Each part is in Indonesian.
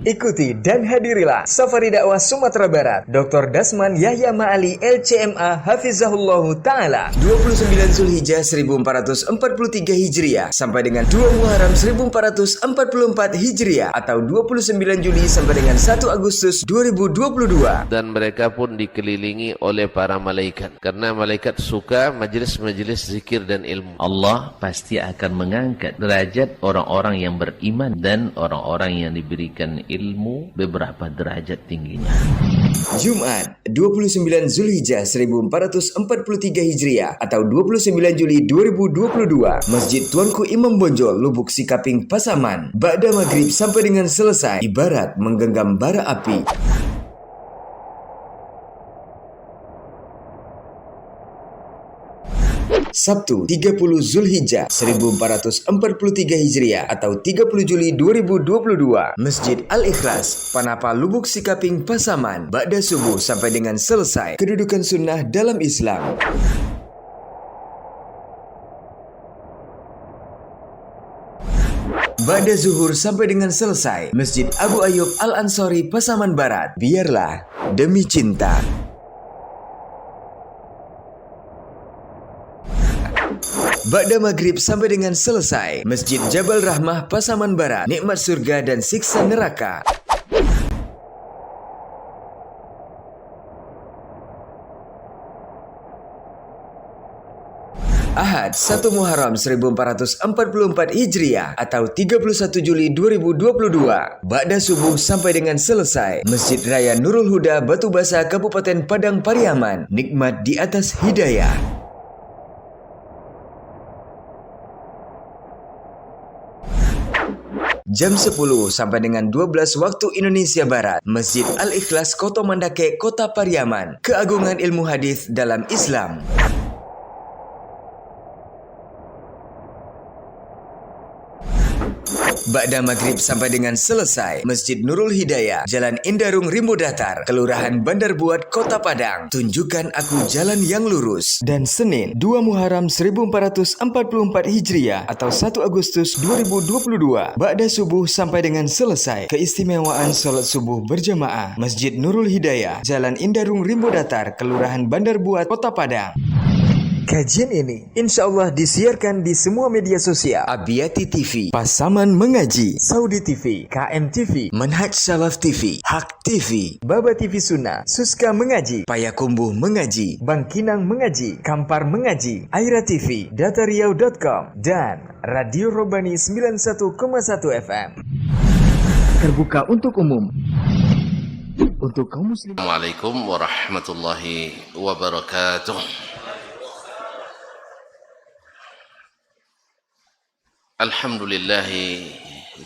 Ikuti dan hadirilah Safari Dakwah Sumatera Barat Dr. Dasman Yahya Ma'ali LCMA Hafizahullahu Ta'ala 29 Zulhijjah 1443 Hijriah sampai dengan 2 Muharram 1444 Hijriah atau 29 Juli sampai dengan 1 Agustus 2022. Dan mereka pun dikelilingi oleh para malaikat, karena malaikat suka majelis-majelis zikir dan ilmu. Allah pasti akan mengangkat derajat orang-orang yang beriman dan orang-orang yang diberikan ilmu beberapa derajat tingginya. Jumat 29 Zulhijjah 1443 Hijriah atau 29 Juli 2022, Masjid Tuanku Imam Bonjol, Lubuk Sikaping, Pasaman. Ba'da maghrib sampai dengan selesai, ibarat menggenggam bara api. Sabtu 30 Zulhijjah 1443 Hijriah atau 30 Juli 2022, Masjid Al-Ikhlas, Panapa, Lubuk Sikaping, Pasaman. Ba'da subuh sampai dengan selesai, kedudukan sunnah dalam Islam. Ba'da zuhur sampai dengan selesai, Masjid Abu Ayyub Al-Ansori, Pasaman Barat. Biarlah demi cinta. Ba'da maghrib sampai dengan selesai, Masjid Jabal Rahmah, Pasaman Barat. Nikmat surga dan siksa neraka. Ahad 1 Muharram 1444 Hijriah atau 31 Juli 2022, Ba'da subuh sampai dengan selesai, Masjid Raya Nurul Huda, Batu Basa, Kabupaten Padang Pariaman. Nikmat di atas hidayah. Jam 10 sampai dengan 12 waktu Indonesia Barat, Masjid Al-Ikhlas, Koto Mandake, Kota Pariaman. Keagungan ilmu hadis dalam Islam. Ba'da maghrib sampai dengan selesai, Masjid Nurul Hidayah, Jalan Indarung, Rimbo Datar, Kelurahan Bandar Buat, Kota Padang. Tunjukkan aku jalan yang lurus. Dan Senin 2 Muharram 1444 Hijriah atau 1 Agustus 2022, Ba'da subuh sampai dengan selesai, keistimewaan sholat subuh berjamaah, Masjid Nurul Hidayah, Jalan Indarung, Rimbo Datar, Kelurahan Bandar Buat, Kota Padang. Kajian ini insya Allah disiarkan di semua media sosial. Abiyati TV, Pasaman Mengaji, Saudi TV, KM TV, Manhaj Salaf TV, Hak TV, Baba TV Sunnah, Suska Mengaji, Payakumbuh Mengaji, Bangkinang Mengaji, Kampar Mengaji, Aira TV, Datariau.com, dan Radio Robani 91,1 FM. Terbuka untuk umum. Untuk kaum muslim. Assalamualaikum warahmatullahi wabarakatuh. Alhamdulillahi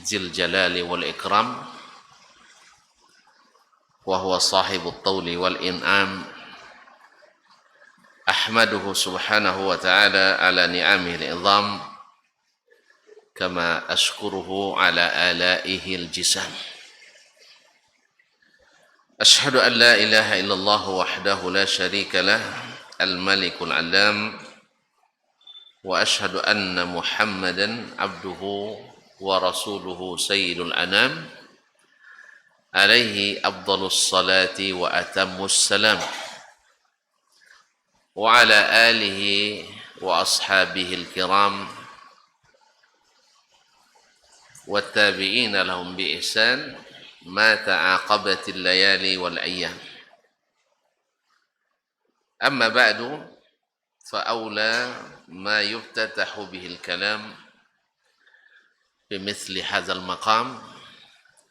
Zil Jalali wal Ikram, wa huwa sahibut tawli wal in'am. Ahmaduhu subhanahu wa ta'ala ala ni'amihi al-idham, kama ashkuruhu ala alaihi al-jisam. Ashhadu an la ilaha illallah wahdahu la sharika lah, al-malikul alam. Wa ashhadu anna Muhammadan abduhu wa rasuluhu sayyidul anam, alaihi afdalus salati wa atammus salam, wa ala alihi wa ashabihi al-kiram wa tabi'ina lahum bi ihsan ma ta'aqabatil layali wal ayyam. Amma ba'du, فأولى ما يفتتح به الكلام بمثل هذا المقام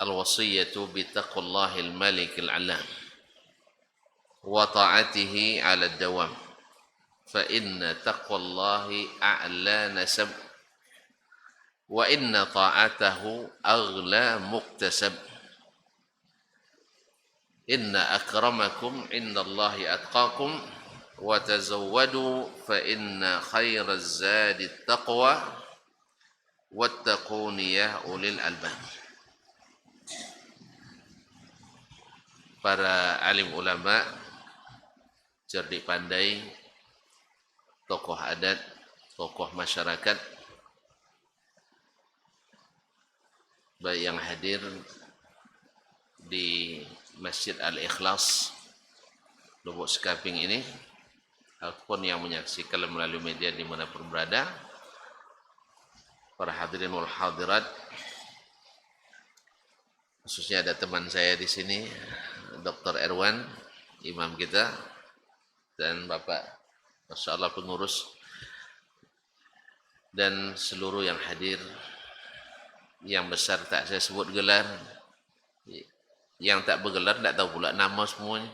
الوصية بتقوى الله الملك العلام وطاعته على الدوام، فإن تقوى الله أعلى نسب، وإن طاعته أغلى مكتسب، إن أكرمكم عند الله أتقاكم، وتزودوا فإن خير الزاد التقوى واتقون يا أولي الألباب. Para alim ulama, cerdik pandai, tokoh adat, tokoh masyarakat, baik yang hadir di Masjid Al-Ikhlas Lubuk Sekaping ini, ataupun yang menyaksikan melalui media dimanapun berada, para hadirin wal hadirat, khususnya ada teman saya di sini, Dr. Erwan, imam kita, dan Bapak, Masya Allah pengurus, dan seluruh yang hadir, yang besar tak saya sebut gelar, yang tak bergelar tak tahu pula nama semuanya.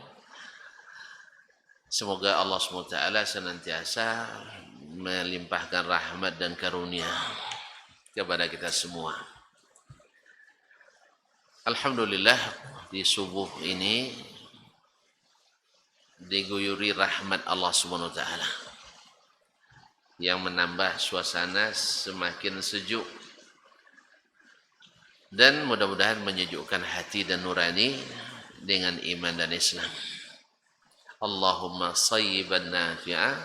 Semoga Allah SWT senantiasa melimpahkan rahmat dan karunia kepada kita semua. Alhamdulillah, di subuh ini diguyuri rahmat Allah SWT yang menambah suasana semakin sejuk dan mudah-mudahan menyejukkan hati dan nurani dengan iman dan Islam. Allahumma sayyiban nafi'ah.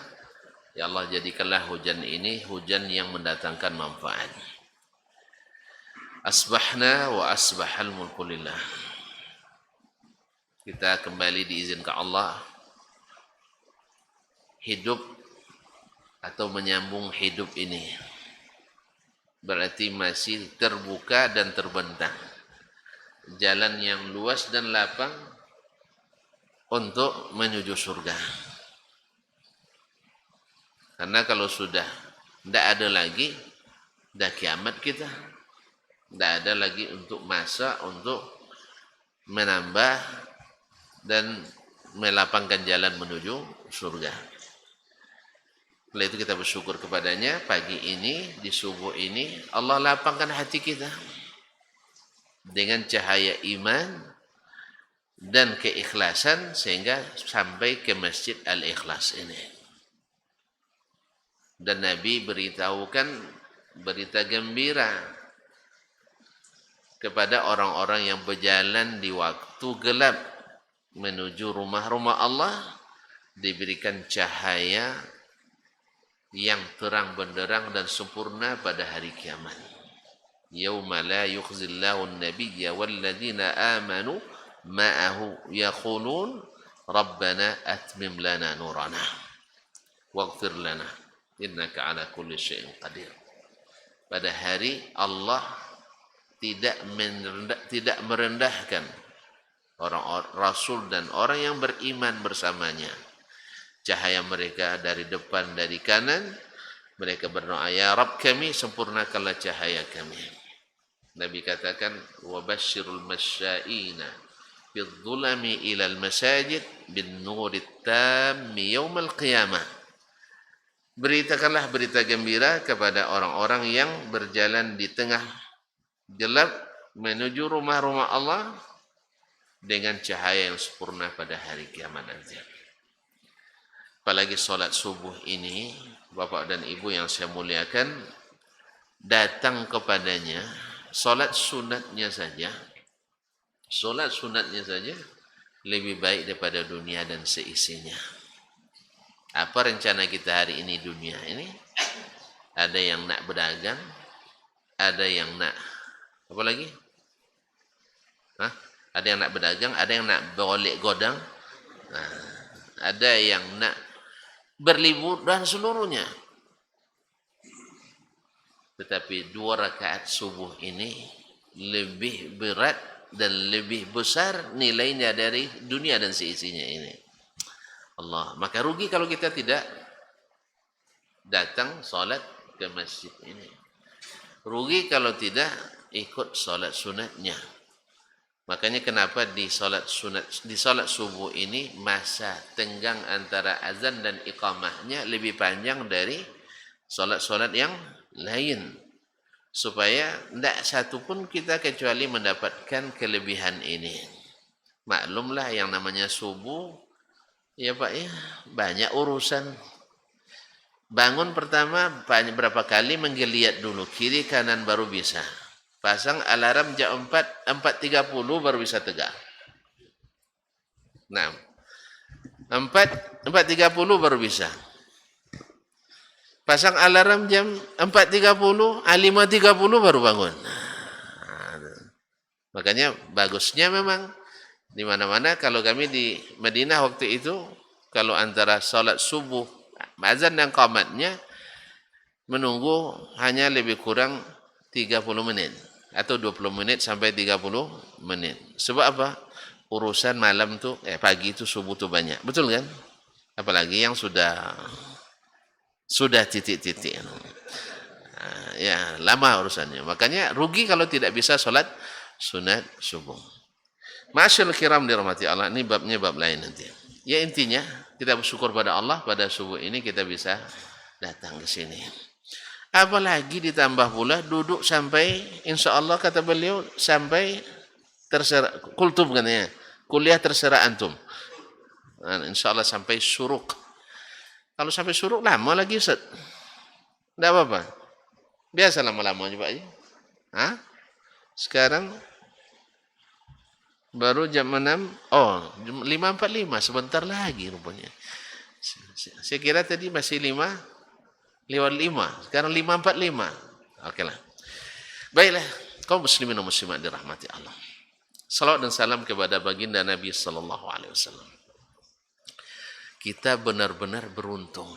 Ya Allah, jadikanlah hujan ini hujan yang mendatangkan manfaat. Asbahna wa asbahal mulku lillah. Kita kembali diizinkan Allah hidup atau menyambung hidup ini. Berarti masih terbuka dan terbentang jalan yang luas dan lapang untuk menuju surga. Karena kalau sudah tidak ada lagi, dah kiamat kita, tidak ada lagi untuk masa untuk menambah dan melapangkan jalan menuju surga. Oleh itu kita bersyukur kepadanya pagi ini, di subuh ini, Allah lapangkan hati kita dengan cahaya iman dan keikhlasan sehingga sampai ke Masjid Al-Ikhlas ini. Dan Nabi beritahukan berita gembira kepada orang-orang yang berjalan di waktu gelap menuju rumah-rumah Allah, diberikan cahaya yang terang benderang dan sempurna pada hari kiamat. Yauma la yukhzillahu an-nabiyya walladzina amanu ma'ahu yaqulun rabbana atmim lana nurana waghfir lana innaka ala kulli syai'in qadir. Pada hari Allah tidak merendahkan orang rasul dan orang yang beriman bersamanya. Cahaya mereka dari depan, dari kanan. Mereka berdoa, ya Rabb kami, sempurnakanlah cahaya kami. Nabi katakan, وَبَشِّرُ الْمَشَّائِينَ بِالظُّلَمِ إِلَى الْمَسَاجِدِ بِالنُّورِ التَّامِّ يَوْمَ الْقِيَامَةِ. Beritakanlah berita gembira kepada orang-orang yang berjalan di tengah gelap menuju rumah-rumah Allah dengan cahaya yang sempurna pada hari kiamat nanti. Apalagi solat subuh ini, Bapak dan Ibu yang saya muliakan, datang kepadanya, solat sunatnya saja lebih baik daripada dunia dan seisinya. Apa rencana kita hari ini dunia ini? Ada yang nak berdagang, ada yang nak, apa lagi? Ada yang nak berdagang, ada yang nak berolek godang, ada yang nak berlibur dan seluruhnya. Tetapi 2 rakaat subuh ini lebih berat dan lebih besar nilainya dari dunia dan seisinya ini. Allah, maka rugi kalau kita tidak datang solat ke masjid ini. Rugi kalau tidak ikut solat sunatnya. Makanya kenapa di solat subuh ini masa tenggang antara azan dan iqamahnya lebih panjang dari solat-solat yang lain, supaya tidak satu pun kita kecuali mendapatkan kelebihan ini. Maklumlah yang namanya subuh, ya Pak ya, banyak urusan. Bangun pertama berapa kali menggeliat dulu kiri kanan baru bisa. Pasang alarm jam 4.30 baru bisa tegak. Nah, 4.30 baru bisa. Pasang alarm jam 4.30, 5.30 baru bangun. Makanya bagusnya memang Di mana-mana kalau kami di Madinah waktu itu, kalau antara salat subuh, azan dan qamatnya menunggu hanya lebih kurang 30 menit atau 20 menit sampai 30 menit. Sebab apa? Urusan malam tuh pagi itu subuh tuh banyak. Betul kan? Apalagi yang sudah titik-titik. Ya, lama urusannya. Makanya rugi kalau tidak bisa sholat sunat subuh. Masyaallah kiram dirahmati Allah, ini babnya bab lain nanti. Ya intinya kita bersyukur pada Allah pada subuh ini kita bisa datang ke sini. Apalagi ditambah pula duduk sampai insya Allah kata beliau sampai terserah kultum katanya, kuliah terserah antum. Nah, insya Allah sampai syuruk. Kalau sampai syuruk lama lagi Ustaz. Tidak apa-apa. Biasa lama-lama juga aja. Hah? Sekarang baru jam 6. Oh, 5.45 sebentar lagi rupanya. Saya kira tadi masih 5:05. Sekarang 5.45. Oke lah. Baiklah, kaum muslimin dan muslimat dirahmati Allah. Salawat dan salam kepada baginda Nabi sallallahu alaihi wasallam. Kita benar-benar beruntung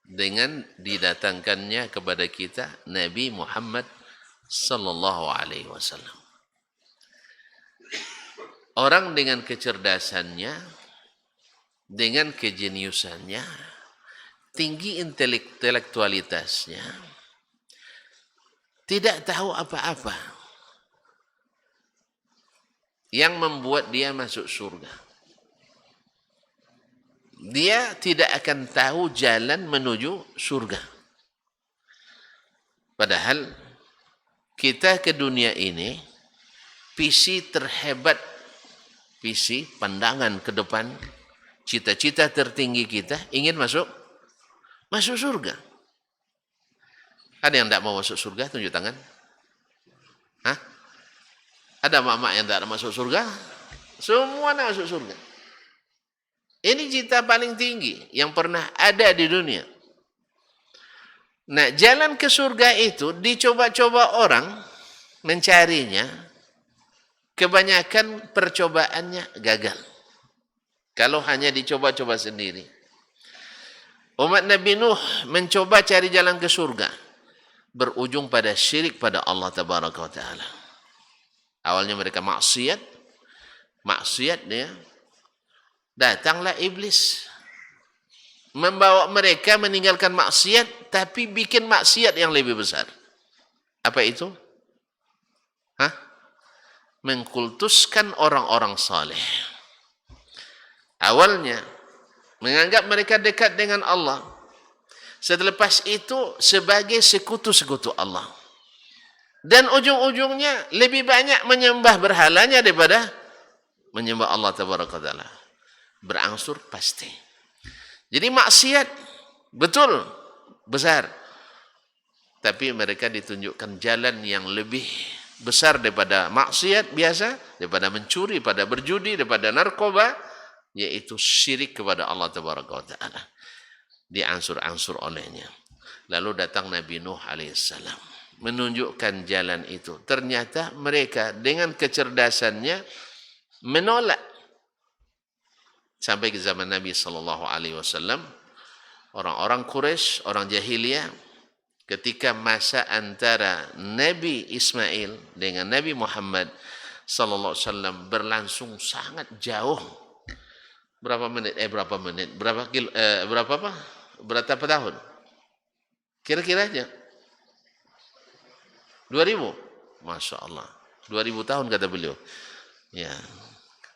dengan didatangkannya kepada kita Nabi Muhammad sallallahu alaihi wasallam. Orang dengan kecerdasannya, dengan kejeniusannya, tinggi intelektualitasnya, tidak tahu apa-apa yang membuat dia masuk surga. Dia tidak akan tahu jalan menuju surga. Padahal kita ke dunia ini, visi terhebat, visi pandangan ke depan, cita-cita tertinggi kita ingin masuk surga. Ada yang tidak mau masuk surga? Tunjuk tangan. Hah? Ada mak-mak yang tidak masuk surga? Semua nak masuk surga. Ini cita paling tinggi yang pernah ada di dunia. Nah, jalan ke surga itu dicoba-coba orang mencarinya. Kebanyakan percobaannya gagal. Kalau hanya dicoba-coba sendiri. Umat Nabi Nuh mencoba cari jalan ke surga. Berujung pada syirik pada Allah Tabaraka wa Ta'ala. Awalnya mereka maksiat dia. Datanglah iblis. Membawa mereka meninggalkan maksiat, tapi bikin maksiat yang lebih besar. Apa itu? Hah? Mengkultuskan orang-orang saleh. Awalnya menganggap mereka dekat dengan Allah. Selepas itu sebagai sekutu-sekutu Allah. Dan ujung-ujungnya lebih banyak menyembah berhalanya daripada menyembah Allah Tabaraka wa Ta'ala. Berangsur pasti. Jadi maksiat betul besar. Tapi mereka ditunjukkan jalan yang lebih besar daripada maksiat biasa, daripada mencuri, daripada berjudi, daripada narkoba, yaitu syirik kepada Allah Tabaraka wa Ta'ala. Diansur-ansur olehnya. Lalu datang Nabi Nuh alaihissalam menunjukkan jalan itu. Ternyata mereka dengan kecerdasannya menolak. Sampai ke zaman Nabi sallallahu alaihi wasallam, orang-orang Quraisy, orang jahiliyah, ketika masa antara Nabi Ismail dengan Nabi Muhammad sallallahu alaihi wasallam berlangsung sangat jauh. Berapa tahun? Kira-kira aja. 2000. Masya Allah. 2000 tahun kata beliau. Ya.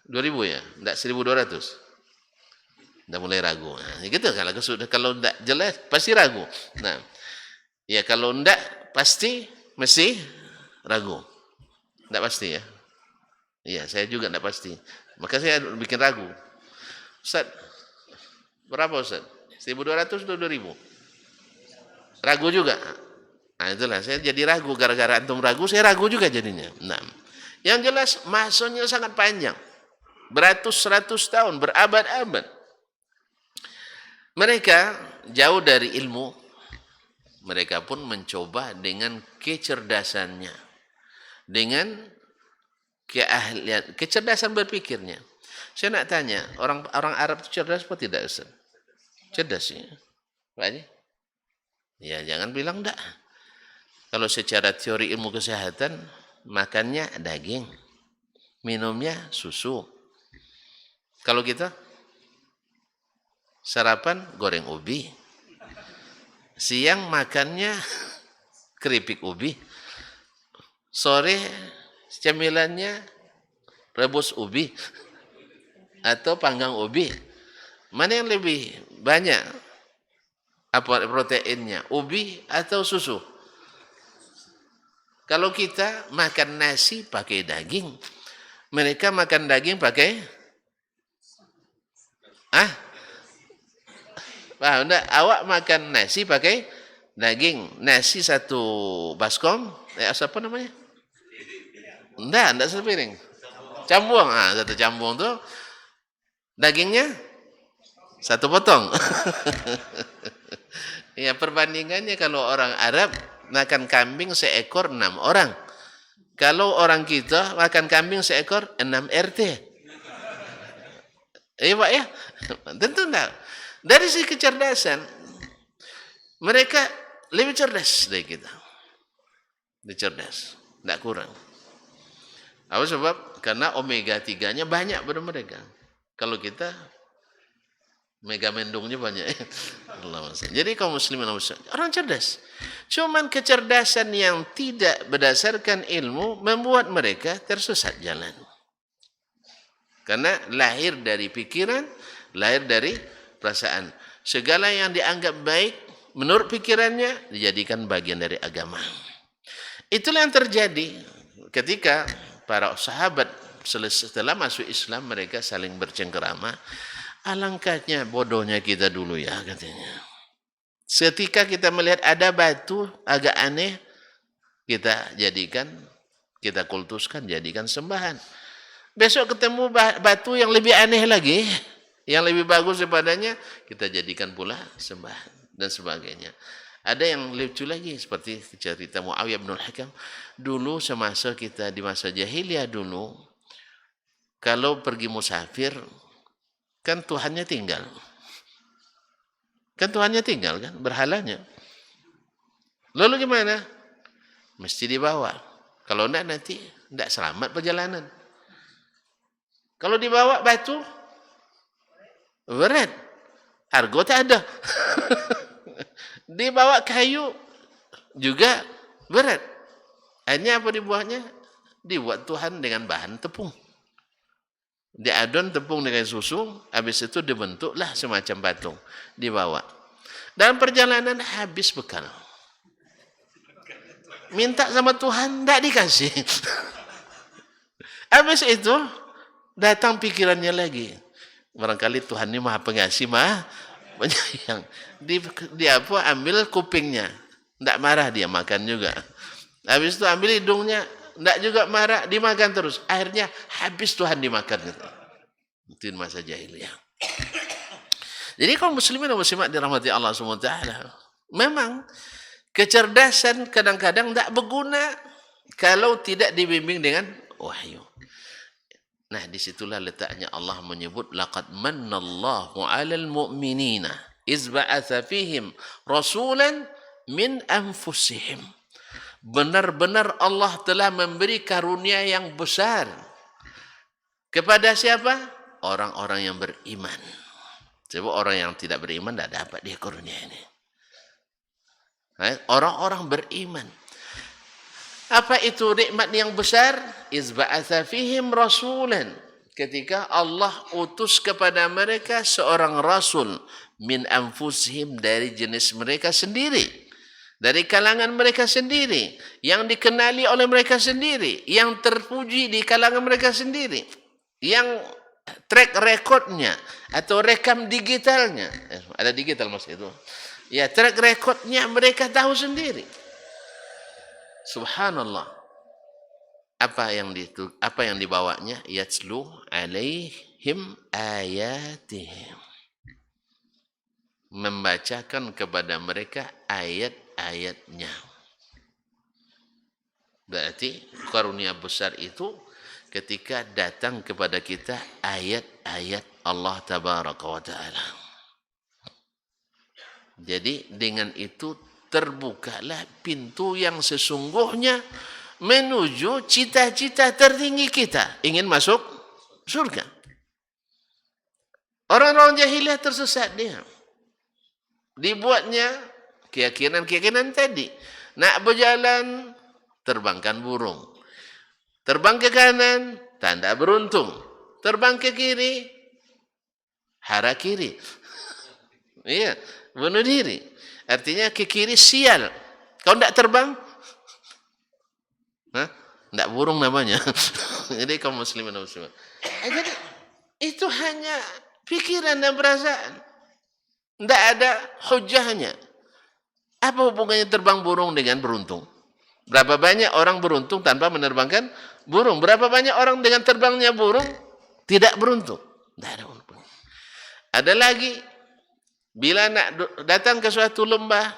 2000 ya, tidak 1200. Dah mulai ragu. Nah, gitu kalau tidak jelas pasti ragu. Nah, ya kalau tidak pasti mesti ragu. Tidak pasti ya. Iya, saya juga tidak pasti. Maka saya bikin ragu. Ustaz, berapa Ustaz? 1200 atau 2000? Ragu juga. Nah, itulah saya jadi ragu gara-gara antum ragu, saya ragu juga jadinya. Nah, yang jelas masanya sangat panjang. Beratus-ratus tahun, berabad-abad. Mereka jauh dari ilmu, mereka pun mencoba dengan kecerdasannya, dengan keahlian, kecerdasan berpikirnya. Saya nak tanya, orang Arab itu cerdas apa tidak, Ustaz? Cerdas ya. Pak Haji? Ya, jangan bilang enggak. Kalau secara teori ilmu kesehatan, makannya daging, minumnya susu. Kalau kita sarapan goreng ubi, siang makannya keripik ubi, sore cemilannya rebus ubi atau panggang ubi. Mana yang lebih banyak apa proteinnya, ubi atau susu? Kalau kita makan nasi pakai daging, mereka makan daging pakai paham enggak? Awak makan nasi pakai daging, nasi satu baskom, apa namanya? Enggak sepiring. Cambung, satu cambung tuh dagingnya satu potong. Ya, perbandingannya kalau orang Arab makan kambing seekor 6 orang. Kalau orang kita makan kambing seekor 6 RT. Pak ya? Tentu enggak. Dari sisi kecerdasan, mereka lebih cerdas dari kita. Lebih cerdas, enggak kurang. Apa sebab? Karena omega 3-nya banyak pada mereka. Kalau kita mega mendungnya banyak. Jadi kaum muslimin orang cerdas. Cuman kecerdasan yang tidak berdasarkan ilmu membuat mereka tersesat jalan. Karena lahir dari pikiran, lahir dari perasaan. Segala yang dianggap baik menurut pikirannya dijadikan bagian dari agama. Itulah yang terjadi ketika para sahabat setelah masuk Islam mereka saling bercengkerama. Alangkahnya bodohnya kita dulu ya katanya. Ketika kita melihat ada batu agak aneh, kita kultuskan, jadikan sembahan. Besok ketemu batu yang lebih aneh lagi, yang lebih bagus daripadanya, kita jadikan pula sembahan dan sebagainya. Ada yang lucu lagi seperti cerita Muawiyah bin Al-Hakam. Dulu semasa kita di masa jahiliyah dulu, kalau pergi musafir, kan Tuhannya tinggal. Kan berhalanya. Lalu gimana? Mesti dibawa. Kalau enggak nanti enggak selamat perjalanan. Kalau dibawa batu, berat. Harga tak ada. Dibawa kayu, juga berat. Akhirnya apa dibuatnya? Dibuat Tuhan dengan bahan tepung. Diadon tepung dengan susu, habis itu dibentuklah semacam patung, dibawa. Dalam perjalanan habis bekal. Minta sama Tuhan, tidak dikasih. Habis itu, datang pikirannya lagi. Barangkali Tuhan ini maha pengasih, maha penyayang. Dia ambil kupingnya. Tidak marah dia, makan juga. Habis itu ambil hidungnya, tidak juga marah, dimakan terus. Akhirnya habis Tuhan dimakan. Itu masa jahiliyah. Jadi kaum muslimin dan muslimat dirahmati Allah SWT, memang kecerdasan kadang-kadang tidak berguna kalau tidak dibimbing dengan wahyu. Nah, disitulah letaknya Allah menyebut laqad mannallahu 'alal mu'minina iz ba'atsa fihim rasulan min anfusihim. Benar-benar Allah telah memberi karunia yang besar kepada siapa? Orang-orang yang beriman. Sebab orang yang tidak beriman tidak dapat dia karunia ini. Orang-orang beriman. Apa itu nikmat yang besar? Iz ba'atsa fihim rasulan. Ketika Allah utus kepada mereka seorang rasul min anfusihim, dari jenis mereka sendiri. Dari kalangan mereka sendiri, yang dikenali oleh mereka sendiri, yang terpuji di kalangan mereka sendiri, yang track recordnya atau rekam digitalnya, ada digital mas itu, ya track recordnya mereka tahu sendiri. Subhanallah. Apa yang dibawanya? Yatslu alaihim ayatihim. Membacakan kepada mereka ayat-ayatnya. Berarti karunia besar itu ketika datang kepada kita ayat-ayat Allah Tabaraka wa Ta'ala. Jadi dengan itu terbukalah pintu yang sesungguhnya menuju cita-cita tertinggi kita, ingin masuk surga. Orang-orang jahiliyah tersesat dia. Dibuatnya keyakinan-keyakinan tadi. Nak berjalan, terbangkan burung. Terbang ke kanan, tanda beruntung. Terbang ke kiri, hara kiri. Iya, bunuh diri. Artinya ke kiri sial. Kau tidak terbang? Tidak burung namanya. Jadi kaum muslimin dan muslimat. Jadi itu hanya pikiran dan perasaan. Tidak ada hujahnya. Apa hubungannya terbang burung dengan beruntung? Berapa banyak orang beruntung tanpa menerbangkan burung? Berapa banyak orang dengan terbangnya burung tidak beruntung? Tidak ada untung. Ada lagi, bila nak datang ke suatu lembah,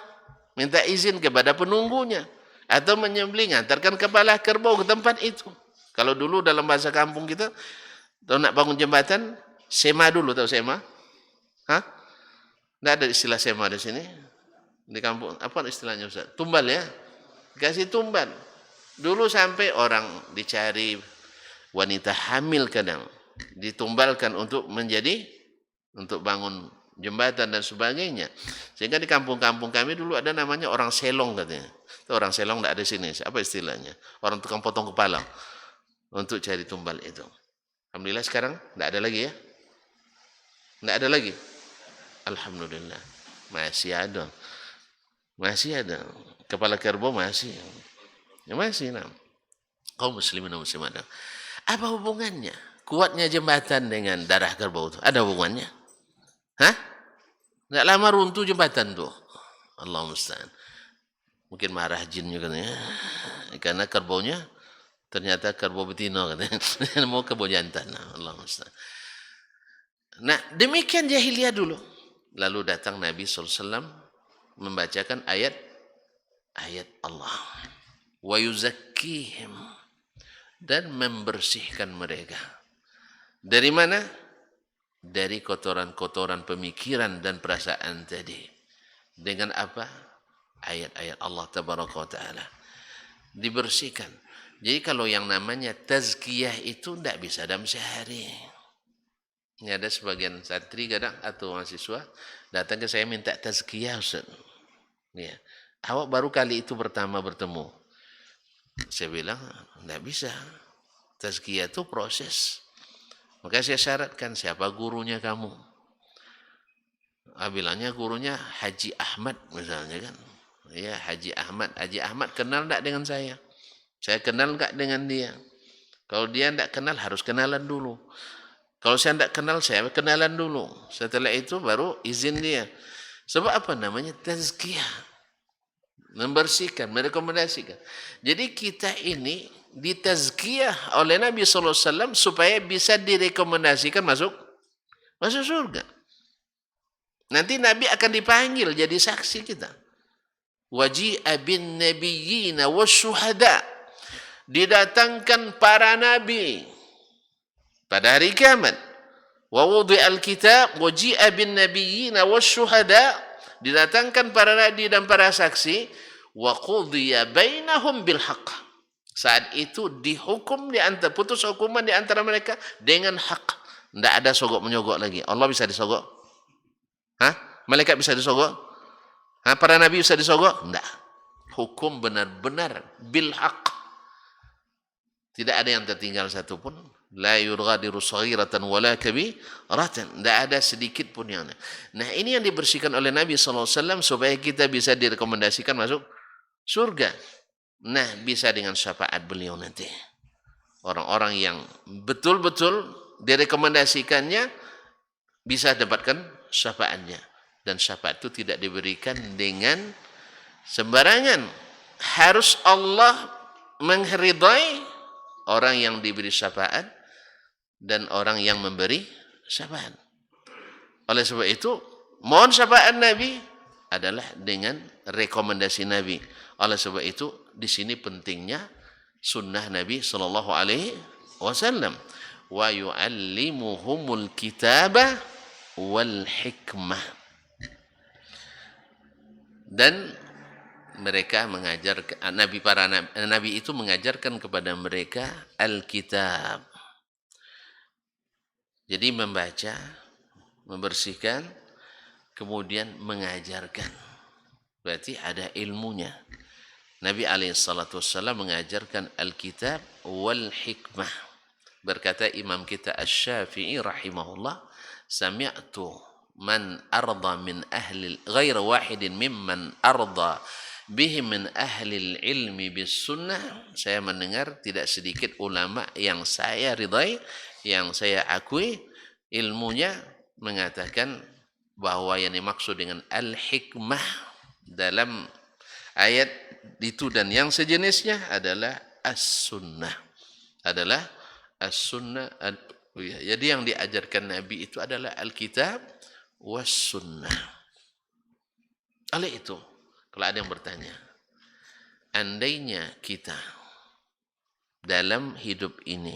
minta izin kepada penunggunya. Atau menyembelih, hantarkan kepala kerbau ke tempat itu. Kalau dulu dalam bahasa kampung kita, kalau nak bangun jembatan, sema dulu, tahu sema? Hah? Tidak ada istilah sema di sini. Di kampung, apa istilahnya Ustaz? Tumbal ya? Kasih tumbal. Dulu sampai orang dicari wanita hamil kadang. Ditumbalkan untuk bangun jembatan dan sebagainya. Sehingga di kampung-kampung kami dulu ada namanya orang selong katanya. Itu orang selong tidak ada di sini. Apa istilahnya? Orang tukang potong kepala. Untuk cari tumbal itu. Alhamdulillah sekarang tidak ada lagi ya? Tidak ada lagi? Alhamdulillah. Masih ada. Masih ada. Kepala kerbau masih. Ya masih. Nah. Kaum muslimin dan muslimat. Apa hubungannya? Kuatnya jembatan dengan darah kerbau itu. Ada hubungannya? Hah? Tidak lama runtuh jembatan tu. Allah musta'an. Mungkin marah jin juga katanya. Karena kerbaunya ternyata kerbau betina katanya. Mau kerbau jantan. Allah musta'an. Nah, demikian jahiliyah dulu. Lalu datang Nabi SAW membacakan ayat Allah. Wa yuzakkihim. Dan membersihkan mereka. Dari mana? Dari kotoran-kotoran pemikiran dan perasaan tadi. Dengan apa? Ayat-ayat Allah Tabaraka wa Ta'ala. Dibersihkan. Jadi kalau yang namanya tazkiyah itu tidak bisa dalam sehari. Ini ada sebagian santri kadang atau mahasiswa datang ke saya minta tazkiyah Ustaz. Ya. Awak baru kali itu pertama bertemu. Saya bilang tidak bisa. Tazkiyah itu proses. Maka saya syaratkan siapa gurunya kamu. Bilangnya gurunya Haji Ahmad misalnya kan. Ya Haji Ahmad. Haji Ahmad kenal tak dengan saya? Saya kenal tak dengan dia? Kalau dia tak kenal harus kenalan dulu. Kalau saya tak kenal saya kenalan dulu. Setelah itu baru izin dia. Sebab apa namanya? Tazkiyah. Membersihkan, merekomendasikan. Jadi kita ini ditazkiyah oleh Nabi SAW supaya bisa direkomendasikan masuk surga. Nanti Nabi akan dipanggil jadi saksi kita. Waji'a bin nabiyyina wasyuhada. Didatangkan para nabi pada hari kiamat. Wa wudi'al kitab waji'a bin nabiyyina wasyuhada. Didatangkan para nabi dan para saksi. Wa qudiya bainahum bil haqq. Saat itu dihukum putus hukuman di antara mereka dengan hak. Tidak ada sogok menyogok lagi. Allah bisa disogok? Hah? Malaikat bisa disogok? Hah? Para nabi bisa disogok? Tidak. Hukum benar-benar bil haq. Tidak ada yang tertinggal satupun. La yurghadiru saghiratan wala kabiratan. Tidak ada sedikit pun yang. Nah, ini yang dibersihkan oleh Nabi SAW supaya kita bisa direkomendasikan masuk surga. Nah, bisa dengan syafaat beliau nanti. Orang-orang yang betul-betul direkomendasikannya bisa dapatkan syafaatnya. Dan syafaat itu tidak diberikan dengan sembarangan. Harus Allah mengridai orang yang diberi syafaat dan orang yang memberi syafaat. Oleh sebab itu, mohon syafaat Nabi adalah dengan rekomendasi Nabi. Oleh sebab itu, di sini pentingnya sunnah Nabi Sallallahu Alaihi wasallam wa yu'allimuhumul kitaba wal hikmah, dan mereka mengajarkan nabi itu mengajarkan kepada mereka Alkitab. Jadi membaca, membersihkan, kemudian mengajarkan. Berarti ada ilmunya. Nabi SAW mengajarkan Alkitab wal hikmah. Berkata Imam kita Asy-Syafi'i rahimahullah, sami'tu man arda min ahli ghair wahidin mimman arda bihi min ahli ilmi bis sunnah. Saya mendengar tidak sedikit ulama yang saya ridai, yang saya akui ilmunya, mengatakan bahwa yang dimaksud dengan al-hikmah dalam ayat itu dan yang sejenisnya adalah as-sunnah. Adalah as-sunnah. Jadi yang diajarkan Nabi itu adalah Alkitab was sunnah. Oleh itu, kalau ada yang bertanya, andainya kita dalam hidup ini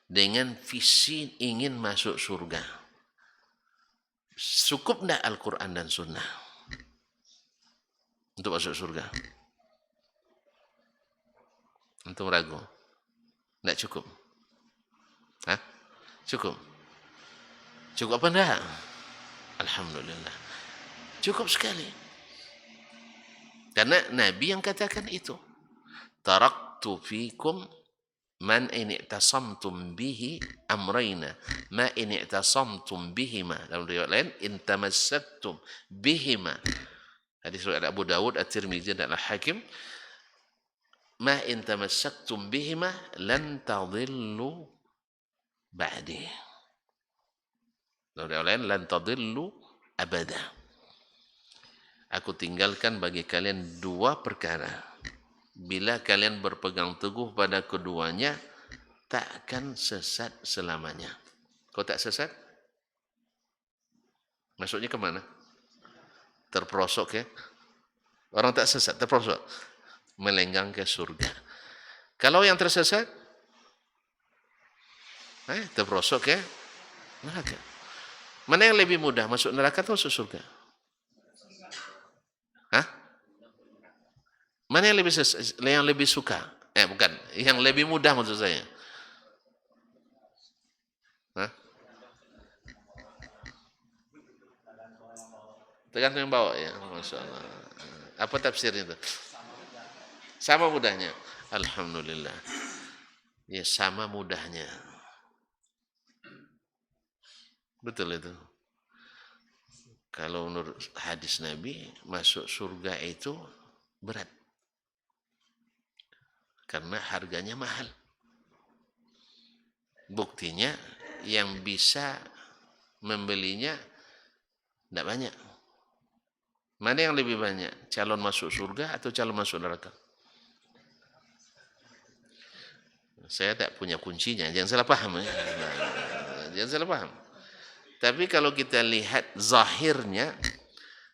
dengan visi ingin masuk surga, cukup tidak Al-Quran dan Sunnah untuk masuk surga? Antum ragu? Tidak cukup? Hah? Cukup? Cukup apa enggak? Alhamdulillah. Cukup sekali. Karena Nabi yang katakan itu. Taraktu fikum man in i'tasamtum bihi amrayna ma in i'tasamtum bihima. Dalam riwayat lain, in tamassaktum bihima. Hadis riwayat Abu Dawud, At-Tirmidzi dan Al-Hakim. Ma in tamassaktum bihima lan tadillu ba'di. Dalam riwayat lain, lan tadillu abada. Aku tinggalkan bagi kalian dua perkara. Bila kalian berpegang teguh pada keduanya, takkan sesat selamanya. Kau tak sesat? Maksudnya kemana? Terperosok ya? Orang tak sesat, terperosok. Melenggang ke surga. Kalau yang tersesat, terperosok ya? Neraka. Mana yang lebih mudah, masuk neraka atau masuk surga? Hah? Mana yang lebih suka? Bukan, yang lebih mudah maksud saya. Hah? Tergantung yang bawa ya, Masya Allah. Apa tafsirnya itu? Sama mudahnya. Alhamdulillah. Ya sama mudahnya. Betul itu. Kalau menurut hadis Nabi, masuk surga itu berat. Karena harganya mahal. Buktinya yang bisa membelinya tidak banyak. Mana yang lebih banyak? Calon masuk surga atau calon masuk neraka? Saya tak punya kuncinya. Jangan salah paham. Jangan salah paham. Tapi kalau kita lihat zahirnya,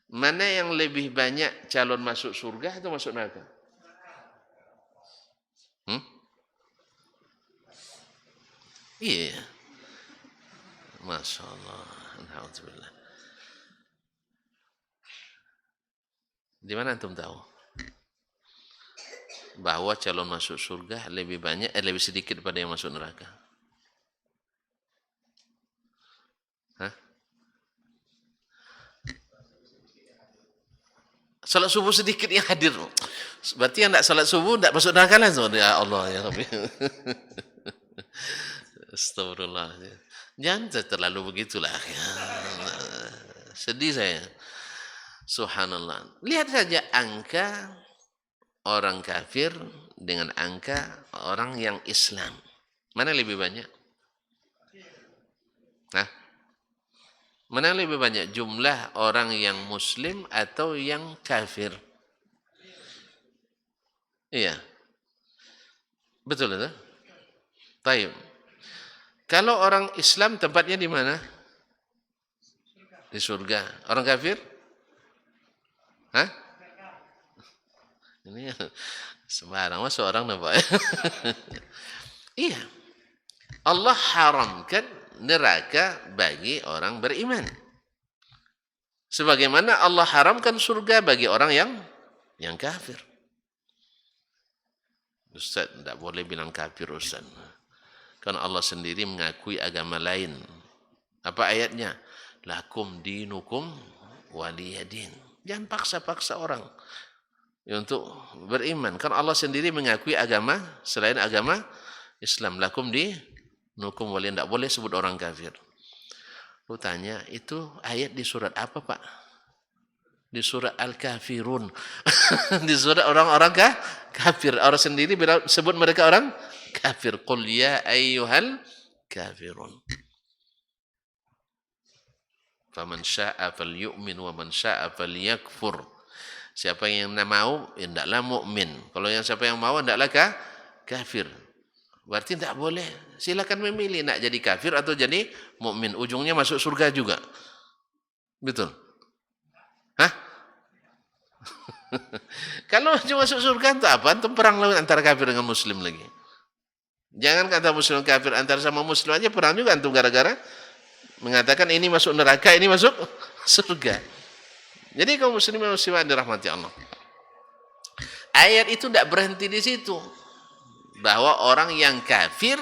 mana yang lebih banyak calon masuk surga atau masuk neraka? Iya. Masya Allah. Alhamdulillah. Di mana antum tahu? Bahwa calon masuk surga lebih banyak, lebih sedikit daripada yang masuk neraka. Hah? Salat subuh sedikit yang hadir. Berarti yang tak salat subuh tak masuk neraka langsung. Ya Allah ya Rabbi. Astagfirullah. Jangan terlalu begitulah. Sedih saya. Subhanallah. Lihat saja angka orang kafir dengan angka orang yang Islam. Mana lebih banyak? Hah? Mana lebih banyak jumlah orang yang Muslim atau yang kafir? Iya. Betul itu? Baik. Kalau orang Islam tempatnya di mana? Di surga. Orang kafir? Hah? Ini sembarang masuk orang nampak. Iya. Allah haramkan neraka bagi orang beriman. Sebagaimana Allah haramkan surga bagi orang yang kafir. Ustaz, tidak boleh bilang kafir Ustaz. Karena Allah sendiri mengakui agama lain. Apa ayatnya? Lakum dinukum waliyadin. Jangan paksa-paksa orang untuk beriman. Kan Allah sendiri mengakui agama selain agama Islam. Lakum dinukum waliyadin. Tidak boleh sebut orang kafir. Lu tanya, itu ayat di surat apa Pak? Di surat Al-Kafirun. Di surat orang-orang kafir. Orang sendiri sebut mereka orang kafir. Qul ya ayyuhal kafirun. Faman sya'a falyu'min wa man sya'a falyakfur. Siapa yang mau, hendaklah mukmin. Kalau siapa yang mau, hendaklah kafir. Berarti tidak boleh. Silakan memilih nak jadi kafir atau jadi mukmin. Ujungnya masuk surga juga. Betul? Hah? Kalau cuma masuk surga itu apa? Itu perang lawan antara kafir dengan muslim lagi. Jangan kata muslim kafir, antara sama muslim aja perang juga antum gara-gara mengatakan ini masuk neraka, ini masuk surga. Jadi kaum muslimin dan muslimat dirahmati Allah. Ayat itu tidak berhenti di situ. Bahwa orang yang kafir,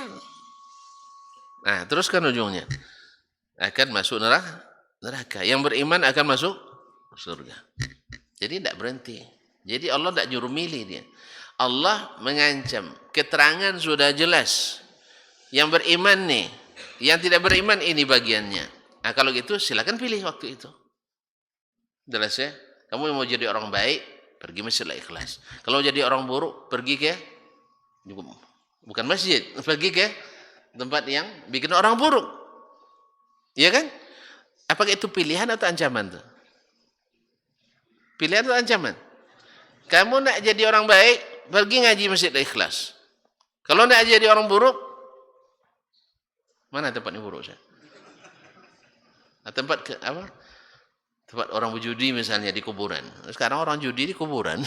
nah teruskan ujungnya, akan masuk neraka. Yang beriman akan masuk surga. Jadi tidak berhenti. Jadi Allah tidak nyuruh milih dia. Allah mengancam. Keterangan sudah jelas. Yang beriman nih, yang tidak beriman ini bagiannya. Nah kalau gitu silakan pilih waktu itu. Jelas ya? Kamu mau jadi orang baik, pergi masjid Ikhlas. Kalau jadi orang buruk, pergi ke bukan masjid, pergi ke tempat yang bikin orang buruk. Iya kan? Apakah itu pilihan atau ancaman tuh? Pilihan atau ancaman? Kamu nak jadi orang baik, pergi ngaji masjid Ikhlas. Kalau nak jadi orang buruk, mana tempatnya buruk saya? Tempat apa? Tempat orang berjudi misalnya di kuburan. Sekarang orang judi di kuburan.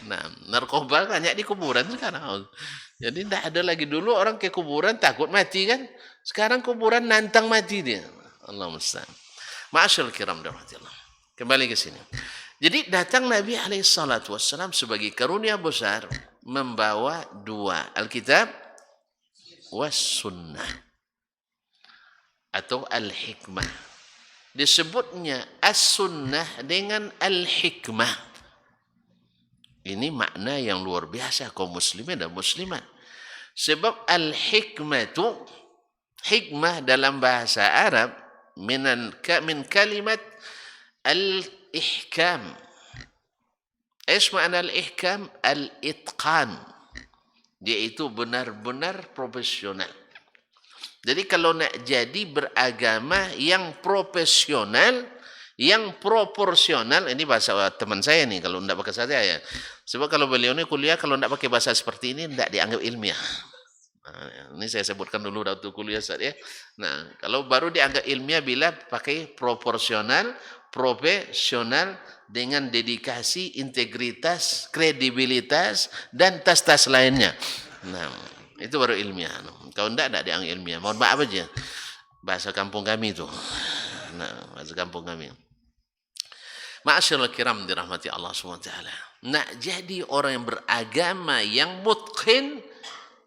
Nah, narkoba banyak di kuburan sekarang. Jadi tidak ada lagi, dulu orang ke kuburan takut mati kan. Sekarang kuburan nantang mati dia. Allah musta'an. Ma'asyil kiram dirahmatillah. Kembali ke sini. Jadi datang Nabi SAW sebagai karunia besar membawa dua, Alkitab was sunnah atau al-hikmah. Disebutnya as-sunnah dengan al-hikmah. Ini makna yang luar biasa kaum muslimin dan muslimat. Sebab al-hikmah itu, hikmah dalam bahasa Arab min kalimat al-ihkam. Apa makna al-ihkam? Al-itqan. Dia itu benar-benar profesional. Jadi kalau nak jadi beragama yang profesional, yang proporsional, ini bahasa teman saya nih, kalau tidak pakai saya ya. Sebab kalau beliau ini kuliah, kalau tidak pakai bahasa seperti ini, tidak dianggap ilmiah. Nah, ini saya sebutkan dulu waktu kuliah saat ya. Nah, kalau baru dianggap ilmiah bila pakai proporsional, profesional, dengan dedikasi, integritas, kredibilitas, dan tas-tas lainnya. Nah, itu baru ilmiah. Kalau tidak dianggap ilmiah. Mohon maaf aja. Bahasa kampung kami itu. Nah, bahasa kampung kami. Ma'asyarul kiram dirahmati Allah SWT. Nak jadi orang yang beragama yang mutqin,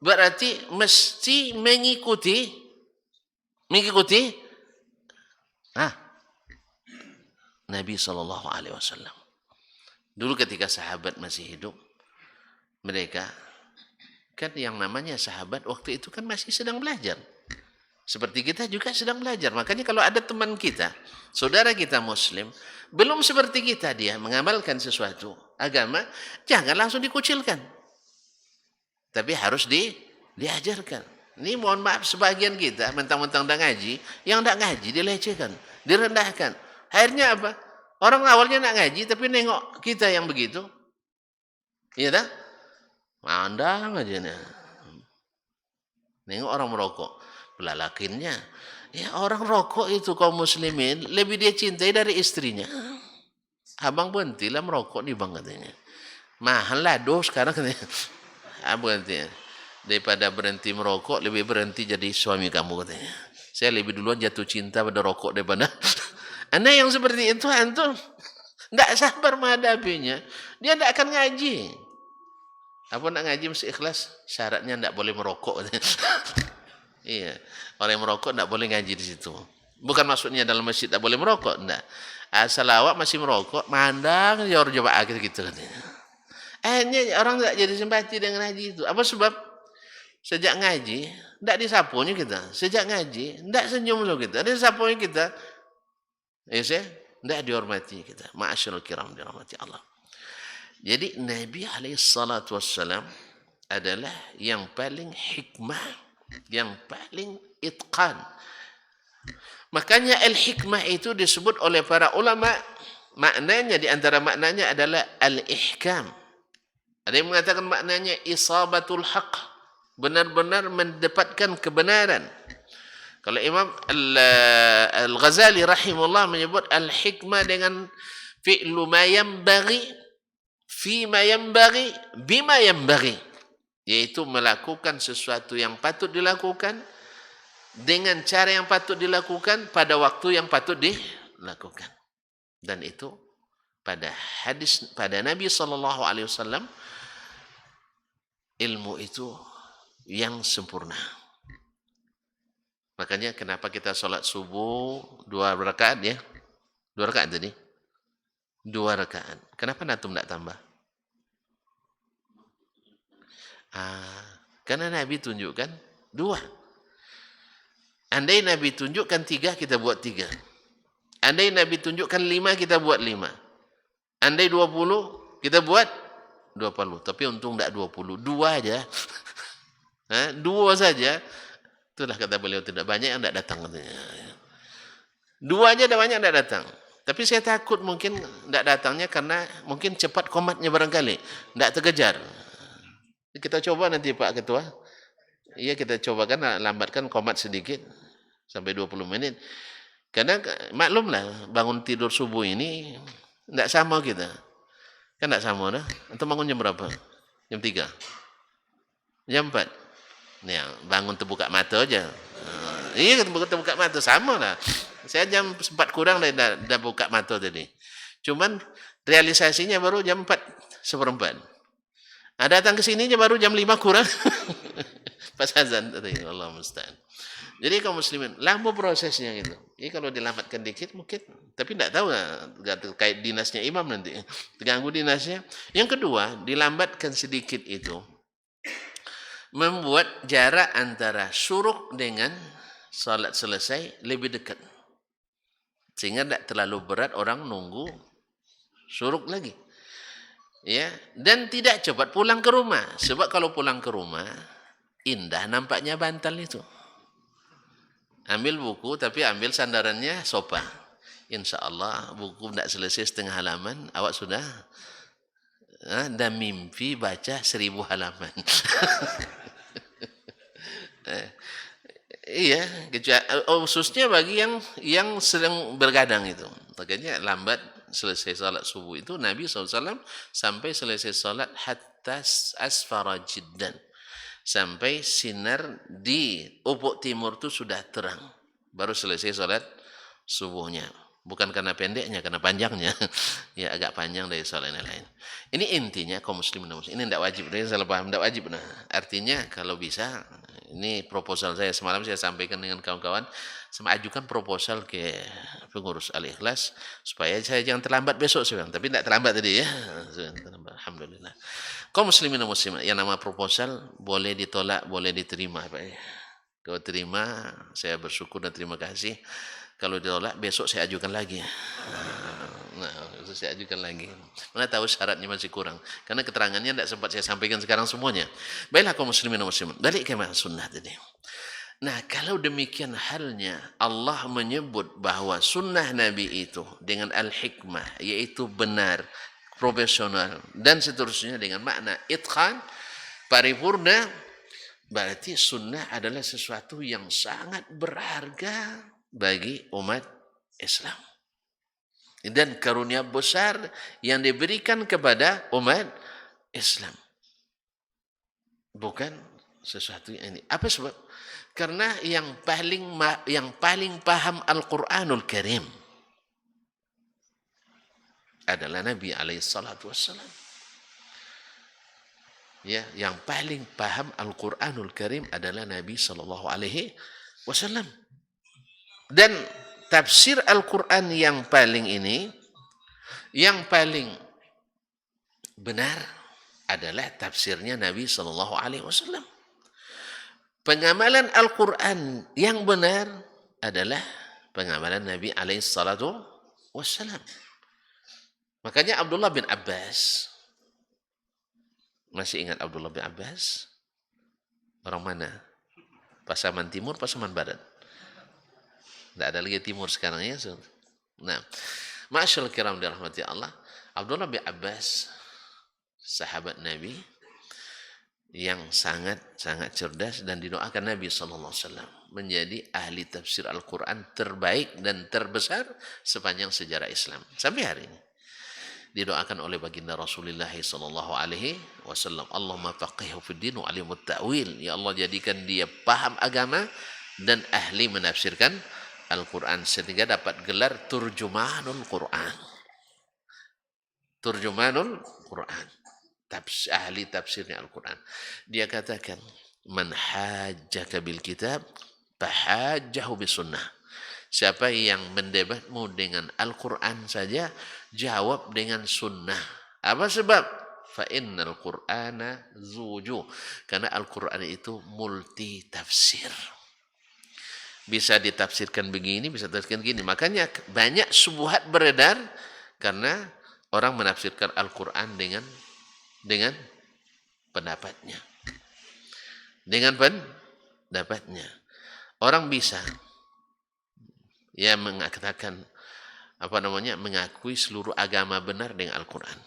berarti mesti mengikuti Nabi SAW. Dulu ketika sahabat masih hidup, mereka kan yang namanya sahabat waktu itu kan masih sedang belajar. Seperti kita juga sedang belajar. Makanya kalau ada teman kita, saudara kita muslim, belum seperti kita dia mengamalkan sesuatu agama, jangan langsung dikucilkan. Tapi harus diajarkan. Ini mohon maaf sebagian kita mentang-mentang dah ngaji, yang tak ngaji dilecehkan, direndahkan. Akhirnya apa? Orang awalnya nak ngaji tapi nengok kita yang begitu. Iya tak? Mandang aja nih. Nengok orang merokok. Belalakinnya. Ya orang rokok itu kaum muslimin lebih dia cintai dari istrinya. Abang berhenti lah merokok nih bang katanya. Mahal lah dos sekarang katanya. Abang berhenti. daripada berhenti merokok, lebih berhenti jadi suami kamu katanya. Saya lebih duluan jatuh cinta pada rokok daripada Anda yang seperti itu, antum tidak sabar menghadapinya, dia tidak akan ngaji. Apa nak ngaji mesti ikhlas, syaratnya tidak boleh merokok. Iya, orang yang merokok tidak boleh ngaji di situ. Bukan maksudnya dalam masjid tidak boleh merokok, tidak. Asal awak masih merokok, mandang ya orang coba akhir gitu katanya. Ini orang tidak jadi simpati dengan ngaji itu. Apa sebab? Sejak ngaji, tidak disapunya kita. Sejak ngaji, tidak senyum loh kita. Ada disapunya kita. Tidak dihormati kita. Ma'asyarul kiram, dihormati Allah. Jadi Nabi SAW adalah yang paling hikmah, yang paling itqan. Makanya al-hikmah itu disebut oleh para ulama, maknanya di antara maknanya adalah al-ihkam. Ada yang mengatakan maknanya isabatul haq, benar-benar mendapatkan kebenaran. Kalau Imam Al-Ghazali rahimahullah menyebut al-hikmah dengan fi'lu ma yanbaghi, fi ma yanbaghi, bima yanbaghi, yaitu melakukan sesuatu yang patut dilakukan dengan cara yang patut dilakukan pada waktu yang patut dilakukan. Dan itu pada hadis pada Nabi SAW, ilmu itu yang sempurna. Makanya kenapa kita sholat subuh 2 rakaat ya? 2 rakaat tadi? 2 rakaat. Kenapa antum tidak tambah? Karena Nabi tunjukkan 2. Andai Nabi tunjukkan 3, kita buat 3. Andai Nabi tunjukkan 5, kita buat 5. Andai 20, kita buat 20. Tapi untung tidak 20. 2 aja. 2 saja. Itulah kata beliau, tidak banyak yang tidak datang katanya. 2 aja ada banyak yang tidak datang. Tapi saya takut mungkin tidak datangnya karena mungkin cepat komatnya barangkali. Tidak terkejar. Kita coba nanti Pak Ketua. Iya, kita cobakan lambatkan komat sedikit sampai 20 menit. Karena maklumlah bangun tidur subuh ini tidak sama kita. Kan tidak sama dah. Atau bangun jam berapa? Jam 3. Jam 4. Nih, bangun terbuka mata aja. Iya, terbuka mata sama lah. Saya jam 4 kurang dah buka mata tadi. Cuman realisasinya baru jam 4:04. Datang ke sininya baru jam 5 kurang. Pas azan tadi, Allah musta'an. Jadi kaum muslimin, lama prosesnya gitu. Jadi kalau dilambatkan dikit mungkin, tapi tidak tahu lah, terkait dinasnya imam nanti. Terganggu dinasnya. Yang kedua, dilambatkan sedikit itu membuat jarak antara syuruk dengan salat selesai lebih dekat. Sehingga tidak terlalu berat orang nunggu syuruk lagi. Ya, dan tidak cepat pulang ke rumah. Sebab kalau pulang ke rumah, indah nampaknya bantal itu. Ambil buku tapi ambil sandarannya sofa. Insya Allah buku tidak selesai setengah halaman, awak sudah dan mimpi baca 1000 halaman. Iya, khususnya bagi yang sedang bergadang itu. Makanya lambat selesai salat subuh itu Nabi SAW sampai selesai salat hatta asfara jiddan, sampai sinar di ufuk timur itu sudah terang, baru selesai salat subuhnya. Bukan karena pendeknya, karena panjangnya. Ya agak panjang dari salat yang lain. Ini intinya kaum muslimin. Ini tidak wajib, ini salah paham, tidak wajib. Nah, artinya kalau bisa, ini proposal saya semalam saya sampaikan dengan kawan-kawan, sama ajukan proposal ke pengurus Al-Ikhlas supaya saya jangan terlambat besok sebenarnya. Tapi tidak terlambat tadi ya. Alhamdulillah. Kaum muslimin dan muslimat, yang nama proposal boleh ditolak, boleh diterima, Pak. Kalau terima, saya bersyukur dan terima kasih. Kalau ditolak, besok saya ajukan lagi. Nah, besok saya ajukan lagi. Mana tahu syaratnya masih kurang. Karena keterangannya tidak sempat saya sampaikan sekarang semuanya. Baiklah kaum muslimin dan muslimat. Balik ke sunnah tadi. Nah, kalau demikian halnya, Allah menyebut bahwa sunnah Nabi itu dengan al-hikmah, yaitu benar, profesional, dan seterusnya dengan makna itqan, paripurna, berarti sunnah adalah sesuatu yang sangat berharga bagi umat Islam. Dan karunia besar yang diberikan kepada umat Islam. Bukan sesuatu ini. Apa sebab? Karena yang paling paham Al-Qur'anul Karim adalah Nabi alaihi salatu wassalam. Ya, yang paling paham Al-Qur'anul Karim adalah Nabi sallallahu alaihi wasallam. Dan tafsir Al-Qur'an yang paling benar adalah tafsirnya Nabi sallallahu alaihi wasallam. Pengamalan Al-Quran yang benar adalah pengamalan Nabi alaihi salatu wassalam. Makanya Abdullah bin Abbas, masih ingat Abdullah bin Abbas? Orang mana? Pasaman Timur, Pasaman Barat? Tidak ada lagi Timur sekarang ya. Nah, ma'asyarul kiram dirahmati Allah, Abdullah bin Abbas, sahabat Nabi, yang sangat cerdas dan didoakan Nabi SAW menjadi ahli tafsir Al-Quran terbaik dan terbesar sepanjang sejarah Islam sampai hari ini. Didoakan oleh baginda Rasulullah SAW, Allahumma faqihhu fid din wa alimut ta'wil. Ya Allah, jadikan dia paham agama dan ahli menafsirkan Al-Quran sehingga dapat gelar Turjumanul Quran. Turjumanul Quran, ahli tafsirnya Al-Quran. Dia katakan, man hajjaka bil kitab fahajjahu bis sunnah. Siapa yang mendebatmu dengan Al-Quran saja, jawab dengan sunnah. Apa sebab? Fa innal Qur'ana zuju. Karena Al-Quran itu multi tafsir. Bisa ditafsirkan begini, bisa ditafsirkan begini. Makanya banyak syubhat beredar karena orang menafsirkan Al-Quran dengan pendapatnya. Dengan pendapatnya. Orang bisa mengatakan mengakui seluruh agama benar dengan Al-Quran.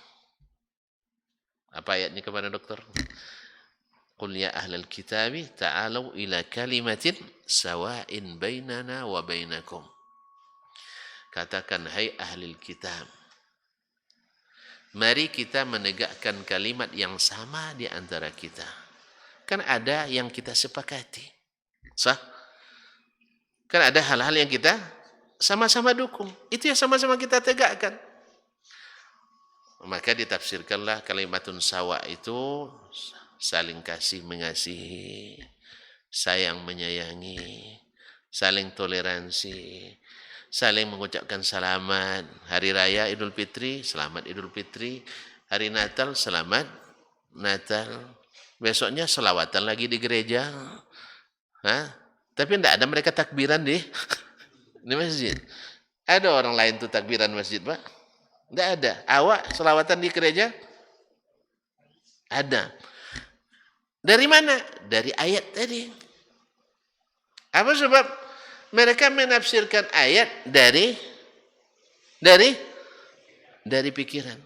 Apa ayatnya kepada dokter? Qul ya ahlal kitabi ta'alau ila kalimatin sawa'in bainana wa bainakum. Katakan, hai ahlul kitab, mari kita menegakkan kalimat yang sama di antara kita. Kan ada yang kita sepakati. Sah? Kan ada hal-hal yang kita sama-sama dukung. Itu yang sama-sama kita tegakkan. Maka ditafsirkanlah kalimatun sawa itu saling kasih mengasihi, sayang menyayangi, saling toleransi, saling mengucapkan selamat. Hari Raya Idul Fitri, selamat Idul Fitri. Hari Natal, selamat Natal. Besoknya selawatan lagi di gereja. Tapi tidak ada mereka takbiran di masjid. Ada orang lain tuh takbiran masjid, Pak? Tidak ada. Awak selawatan di gereja? Ada. Dari mana? Dari ayat tadi. Apa sebab? Mereka menafsirkan ayat dari pikiran.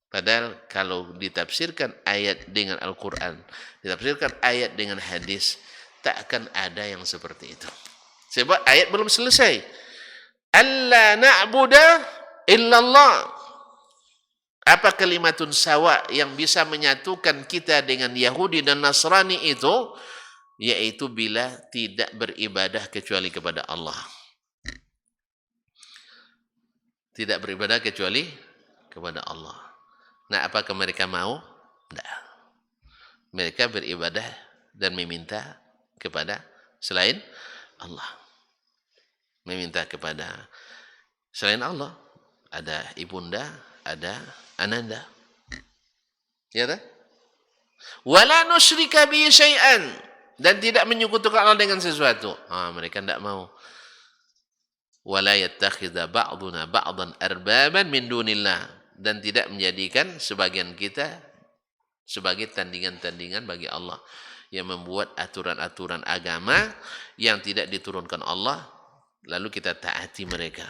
Padahal kalau ditafsirkan ayat dengan Al-Quran, ditafsirkan ayat dengan hadis, tak akan ada yang seperti itu. Sebab ayat belum selesai. Alla na'buda illallah. Apa kalimatun sawa yang bisa menyatukan kita dengan Yahudi dan Nasrani itu? Yaitu bila tidak beribadah kecuali kepada Allah. Tidak beribadah kecuali kepada Allah. Nah, apakah mereka mau? Tidak. Mereka beribadah dan meminta kepada selain Allah. Meminta kepada selain Allah. Ada ibunda, ada ananda. Ya tak? Wala nusyrika bi syai'an. Dan tidak menyekutukan Allah dengan sesuatu. Mereka tidak mau. Wala yattakhidha ba'duna ba'dan arbaban min dunillah. Dan tidak menjadikan sebagian kita sebagai tandingan-tandingan bagi Allah. Yang membuat aturan-aturan agama yang tidak diturunkan Allah, lalu kita taati mereka.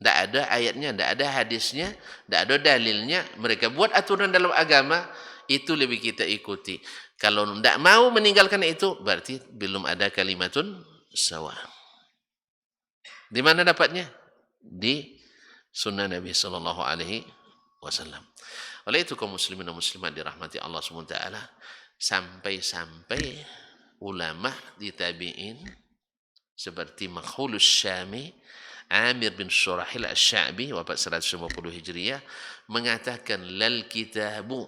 Tidak ada ayatnya, tidak ada hadisnya, tidak ada dalilnya. Mereka buat aturan dalam agama, itu lebih kita ikuti. Kalau tidak mau meninggalkan itu, berarti belum ada kalimatun sawa. Di mana dapatnya? Di sunnah Nabi SAW. Oleh itu kaum muslimin dan muslimat dirahmati Allah SWT, Sampai-sampai ulama di tabi'in seperti Makhulus Syami, Amir bin Shurahil Asy-Sya'bi wafat 150 Hijriah mengatakan lal kitabu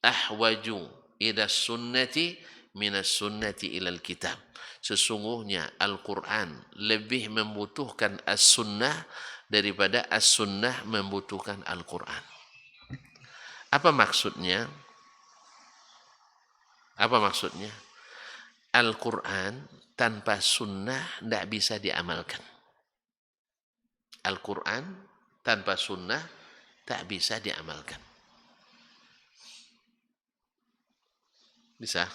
ahwaju ila sunnati minas sunnati ilal kitab. Sesungguhnya Al-Quran lebih membutuhkan as-sunnah daripada as-sunnah membutuhkan Al-Quran. Apa maksudnya? Apa maksudnya? Al-Quran tanpa sunnah tidak bisa diamalkan. Al-Quran tanpa sunnah tak bisa diamalkan. Bisa?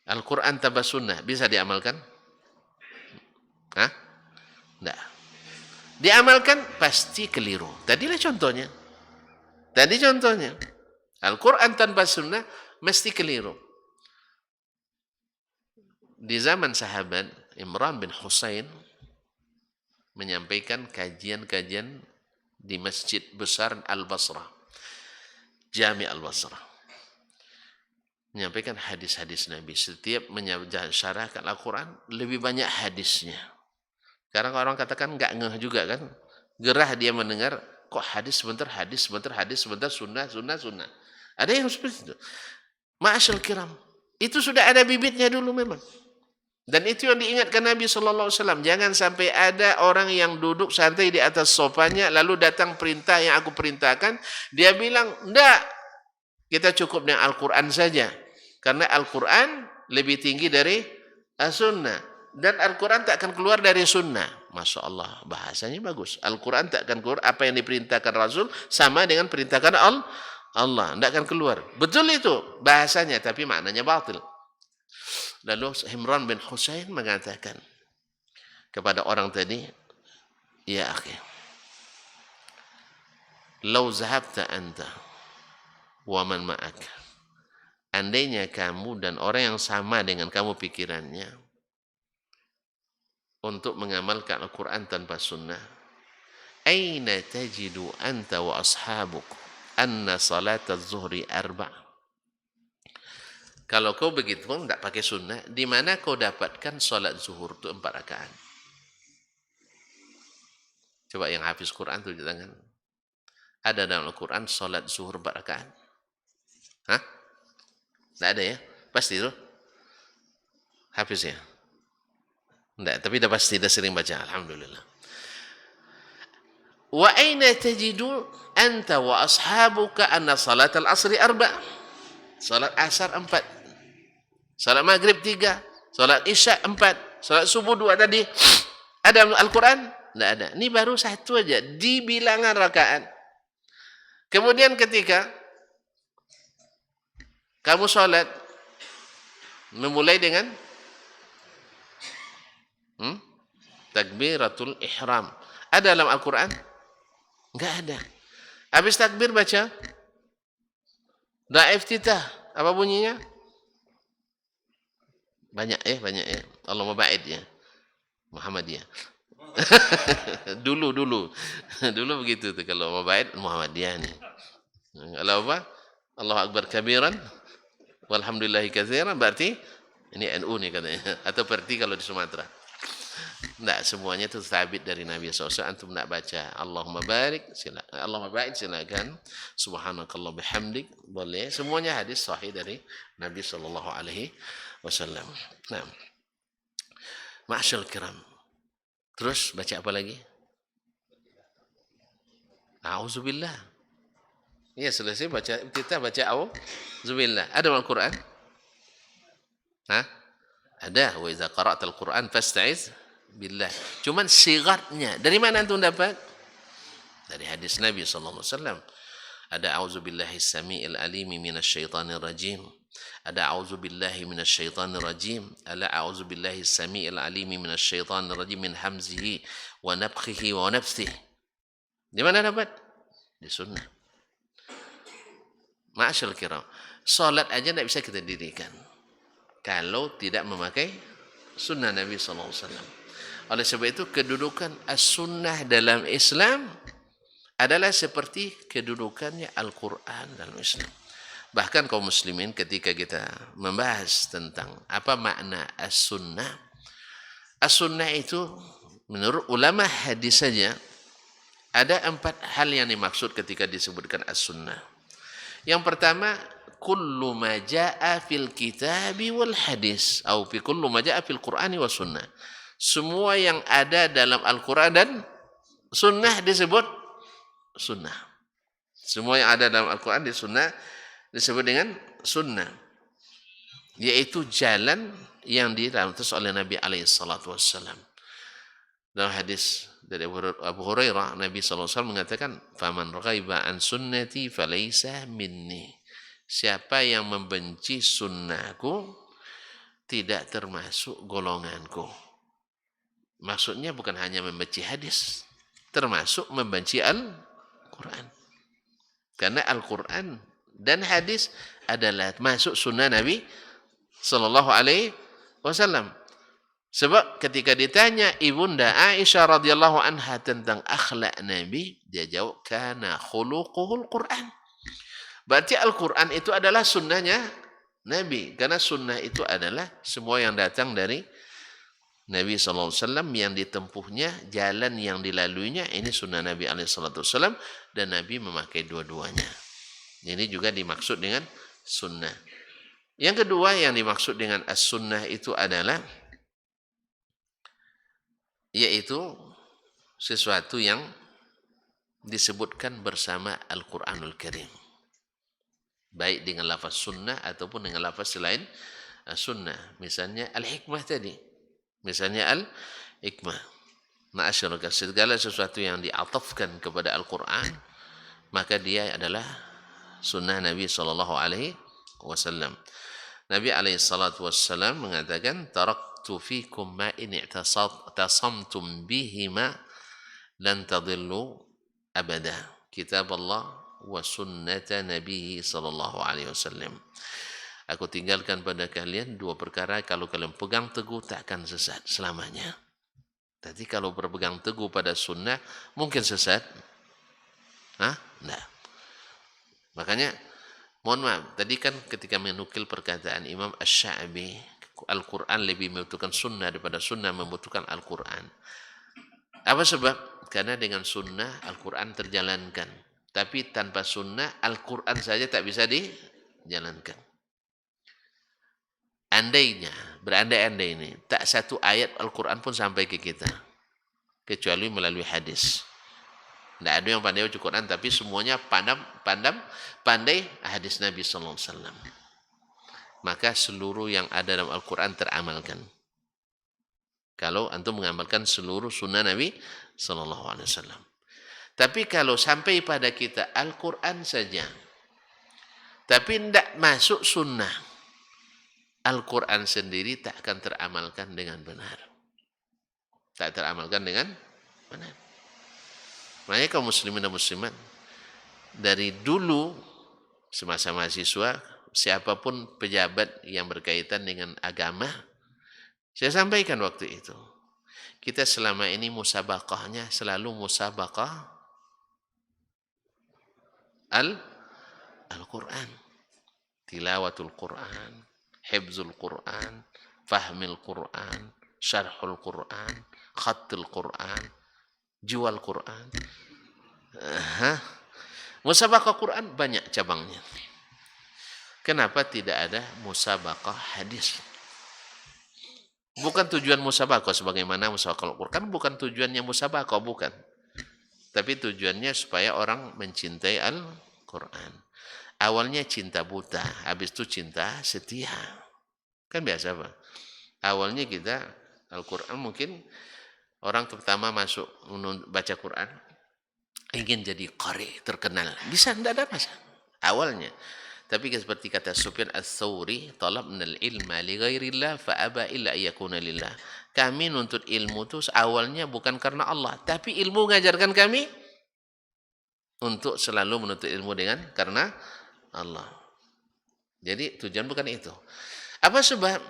Al-Quran tanpa sunnah bisa diamalkan? Hah? Tidak. Diamalkan pasti keliru. Tadilah contohnya. Tadi contohnya. Al-Quran tanpa sunnah mesti keliru. Di zaman sahabat, Imran bin Husain menyampaikan kajian-kajian di masjid besar Al-Basrah, Jami Al-Basrah. Menyampaikan hadis-hadis Nabi. Setiap mensyarahkan Al-Quran, lebih banyak hadisnya. Sekarang orang katakan nggak ngeh juga kan. Gerah dia mendengar, kok hadis sebentar, sunnah. Ada yang seperti itu. Ma'asyal kiram. Itu sudah ada bibitnya dulu memang. Dan itu yang diingatkan Nabi SAW. Jangan sampai ada orang yang duduk santai di atas sofanya, lalu datang perintah yang aku perintahkan. Dia bilang, enggak, kita cukup dengan Al-Quran saja. Karena Al-Quran lebih tinggi dari As-Sunnah. Dan Al-Quran tak akan keluar dari Sunnah. Masya Allah, bahasanya bagus. Al-Quran tak akan keluar, apa yang diperintahkan Rasul sama dengan perintahkan Allah. Tidak akan keluar. Betul itu bahasanya, tapi maknanya batil. Lalu Imran bin Husain mengatakan kepada orang tadi, ya akhi, lau zahabta anta wa man ma'ak, andainya kamu dan orang yang sama dengan kamu pikirannya untuk mengamalkan Al-Quran tanpa sunnah, aina tajidu anta wa ashabuk anna salat az-zuhri arba'. Kalau kau begitu tidak pakai sunnah, di mana kau dapatkan salat zuhur itu 4 rakaat? Coba yang hafiz Quran tunjuk tangan. Ada dalam Al-Quran salat zuhur 4 rakaat? Hah? Tidak ada ya? Pasti itu? Hafiz ya? Tidak, tapi dah pasti, dah sering baca. Alhamdulillah. Wa aina tajidu anta wa ashabuka anna salat al-asri arba'? Salat asar 4. Salat maghrib 3, salat isya 4, salat subuh 2 tadi. Ada Al-Quran? Tidak ada. Ini baru 1 aja di bilangan rakaat. Kemudian ketika kamu salat, memulai dengan takbiratul ihram. Ada dalam Al-Quran? Enggak ada. Habis takbir baca doa iftitah. Apa bunyinya? Banyak ya. Allahumma ba'id ya. Muhammadiyah. dulu begitu tuh, kalau mau ba'id Muhammadiyah nih. Kalau apa? Allahu akbar kabiran walhamdulillahi katsiran, berarti ini NU nih katanya. Atau berarti kalau di Sumatera. Enggak, semuanya itu sabit dari Nabi SAW. Antum nak baca Allahumma barik, silakan. Allahumma ba'id silakan. Subhanakallah bihamdik, boleh. Semuanya hadis sahih dari Nabi SAW. Nah, ma'asyal kiram. Terus baca apa lagi? A'udzubillah. Ya, selesai baca, kita baca a'udzubillah. Ada dalam Al-Quran? Hah? Ada. Wa idza qara'tal Qur'an fasta'iz billah. Cuman sigatnya dari mana antum dapat? Dari hadis Nabi SAW. Ada a'udzubillahis samiil alimi minasyaitonir rajim. Ada a'udzubillahi minasyaitonir rajim. Ala a'udzubillahis samiil alimi minasyaitonir rajim min hamzihi wa nafthihi wa nafthihi. Di mana dapat? Di sunnah. Ma'asyal kiram. Salat aja tidak bisa kita dirikan kalau tidak memakai sunnah Nabi SAW. Oleh sebab itu, kedudukan as-sunnah dalam Islam adalah seperti kedudukannya Al-Quran dalam Islam. Bahkan kaum muslimin ketika kita membahas tentang apa makna as-sunnah. As-sunnah itu menurut ulama hadis saja ada 4 hal yang dimaksud ketika disebutkan as-sunnah. Yang pertama, kullu ma jaa fil kitabi wal hadis atau kullu ma jaa fil qur'ani was sunnah. Semua yang ada dalam Al-Qur'an dan sunnah disebut sunnah. Semua yang ada dalam Al-Qur'an di sunnah disebut dengan sunnah, yaitu jalan yang dirantus oleh Nabi alaihi salatu wassalam. Dalam hadis dari Abu Hurairah, Nabi SAW mengatakan, "Faman ghaiba an sunnati falaysa minni." Siapa yang membenci sunnahku tidak termasuk golonganku. Maksudnya bukan hanya membenci hadis, termasuk membenci Al-Quran. Karena Al-Quran dan hadis adalah masuk sunnah Nabi sallallahu alaihi wasallam. Sebab ketika ditanya Ibunda Aisyah radhiyallahu anha tentang akhlak Nabi, dia jawab kana khuluquhul Quran. Berarti Al-Quran itu adalah sunnahnya Nabi. Karena sunnah itu adalah semua yang datang dari Nabi sallallahu alaihi wasallam, yang ditempuhnya, jalan yang dilaluinya, ini sunnah Nabi alaihi salatu wasallam, dan Nabi memakai dua-duanya. Ini juga dimaksud dengan sunnah. Yang kedua yang dimaksud dengan as-sunnah itu adalah yaitu sesuatu yang disebutkan bersama Al-Quranul Karim. Baik dengan lafaz sunnah ataupun dengan lafaz selain sunnah. Misalnya al-hikmah tadi. Misalnya al-hikmah. Ma'asyarakat, segala sesuatu yang diatafkan kepada Al-Quran, maka dia adalah sunnah Nabi SAW. Nabi SAW mengatakan, taraktu fikum ma in i'tasamtum bihima lan tadillu abada. Kitab Allah wa sunnata Nabi SAW. Aku tinggalkan pada kalian 2 perkara, kalau kalian pegang teguh tak akan sesat selamanya. Tadi kalau berpegang teguh pada sunnah mungkin sesat? Tidak. Makanya, mohon maaf, tadi kan ketika menukil perkataan Imam Asy-Sya'bi, Al-Quran lebih membutuhkan sunnah daripada sunnah membutuhkan Al-Quran. Apa sebab? Karena dengan sunnah Al-Quran terjalankan. Tapi tanpa sunnah Al-Quran saja tak bisa dijalankan. Andainya, berandai-andai ini, tak satu ayat Al-Quran pun sampai ke kita. Kecuali melalui hadis. Tidak ada yang pandai baca Quran, tapi semuanya pandai hadis Nabi SAW. Maka seluruh yang ada dalam Al-Quran teramalkan. Kalau antum mengamalkan seluruh sunnah Nabi SAW. Tapi kalau sampai pada kita Al-Quran saja, tapi tidak masuk sunnah, Al-Quran sendiri tak akan teramalkan dengan benar. Tak teramalkan dengan benar. Makanya kaum muslimin dan muslimat, dari dulu semasa mahasiswa, siapapun pejabat yang berkaitan dengan agama, saya sampaikan waktu itu, kita selama ini musabaqahnya selalu musabaqah Al-Quran, tilawatul Quran, hifzul Quran, fahmil Quran, syarhul Quran, khatul Quran, jual Quran. Musabaqah Quran banyak cabangnya. Kenapa tidak ada musabaqah hadis? Bukan tujuan musabaqah sebagaimana musabaqah Quran, bukan tujuannya musabaqah, bukan. Tapi tujuannya supaya orang mencintai Al-Quran. Awalnya cinta buta, habis itu cinta setia. Kan biasa, Pak. Awalnya kita Al-Quran, mungkin orang pertama masuk baca Quran ingin jadi qari terkenal, bisa, tidak ada masalah awalnya. Tapi seperti kata Sufyan Ats-Tsauri, talabnal ilma li ghairillah fa aba illa yakuna lillah. Kami nuntut ilmu itu awalnya bukan karena Allah, tapi ilmu mengajarkan kami untuk selalu menuntut ilmu dengan karena Allah. Jadi tujuan bukan itu. Apa sebab?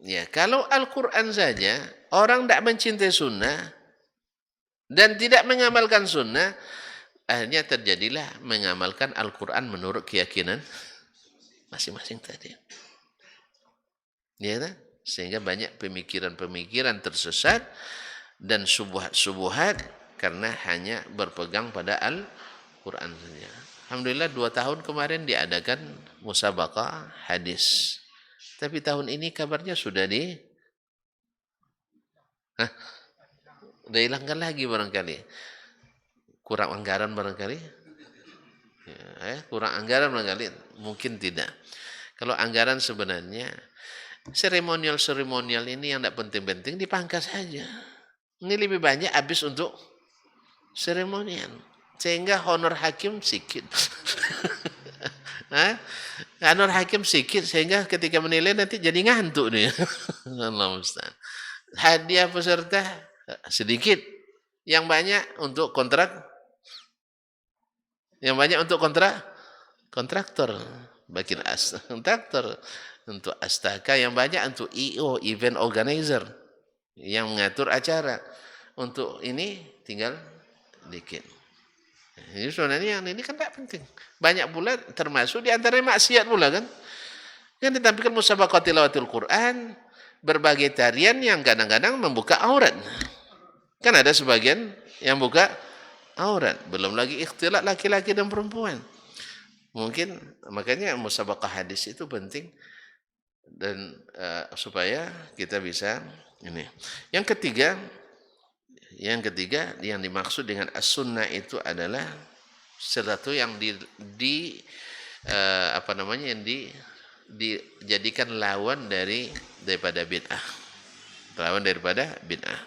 Ya, kalau Al-Quran saja orang tidak mencintai sunnah dan tidak mengamalkan sunnah, akhirnya terjadilah mengamalkan Al-Quran menurut keyakinan masing-masing tadi. Ya, kan? Sehingga banyak pemikiran-pemikiran tersesat dan subuhat-subuhat karena hanya berpegang pada Al-Quran saja. Alhamdulillah 2 tahun kemarin diadakan musabaqah hadis. Tapi tahun ini kabarnya sudah dihilangkan lagi barangkali. Kurang anggaran barangkali. Kurang anggaran barangkali. Mungkin tidak. Kalau anggaran sebenarnya seremonial ini yang tidak penting-penting dipangkas saja. Ini lebih banyak habis untuk seremonial. Sehingga honor hakim sedikit. Honor hakim sedikit sehingga ketika menilai nanti jadi ngantuk nih. Allah Ustaz. Hadiah peserta sedikit. Yang banyak untuk kontraktor. Kontraktor. Bagian kontraktor. Untuk astaka yang banyak untuk EO, event organizer, yang mengatur acara. Untuk ini tinggal dikit. Ini sebenarnya yang ini kan tak penting. Banyak pula termasuk di antara maksiat pula kan. Yang ditampilkan musabaqah tilawatul Quran, berbagai tarian yang kadang-kadang membuka aurat. Kan ada sebagian yang buka aurat. Belum lagi ikhtilat laki-laki dan perempuan. Mungkin makanya musabaqah hadis itu penting. Dan supaya kita bisa ini. Yang ketiga yang dimaksud dengan as-sunnah itu adalah sesuatu yang dijadikan lawan daripada bid'ah. Lawan daripada bid'ah.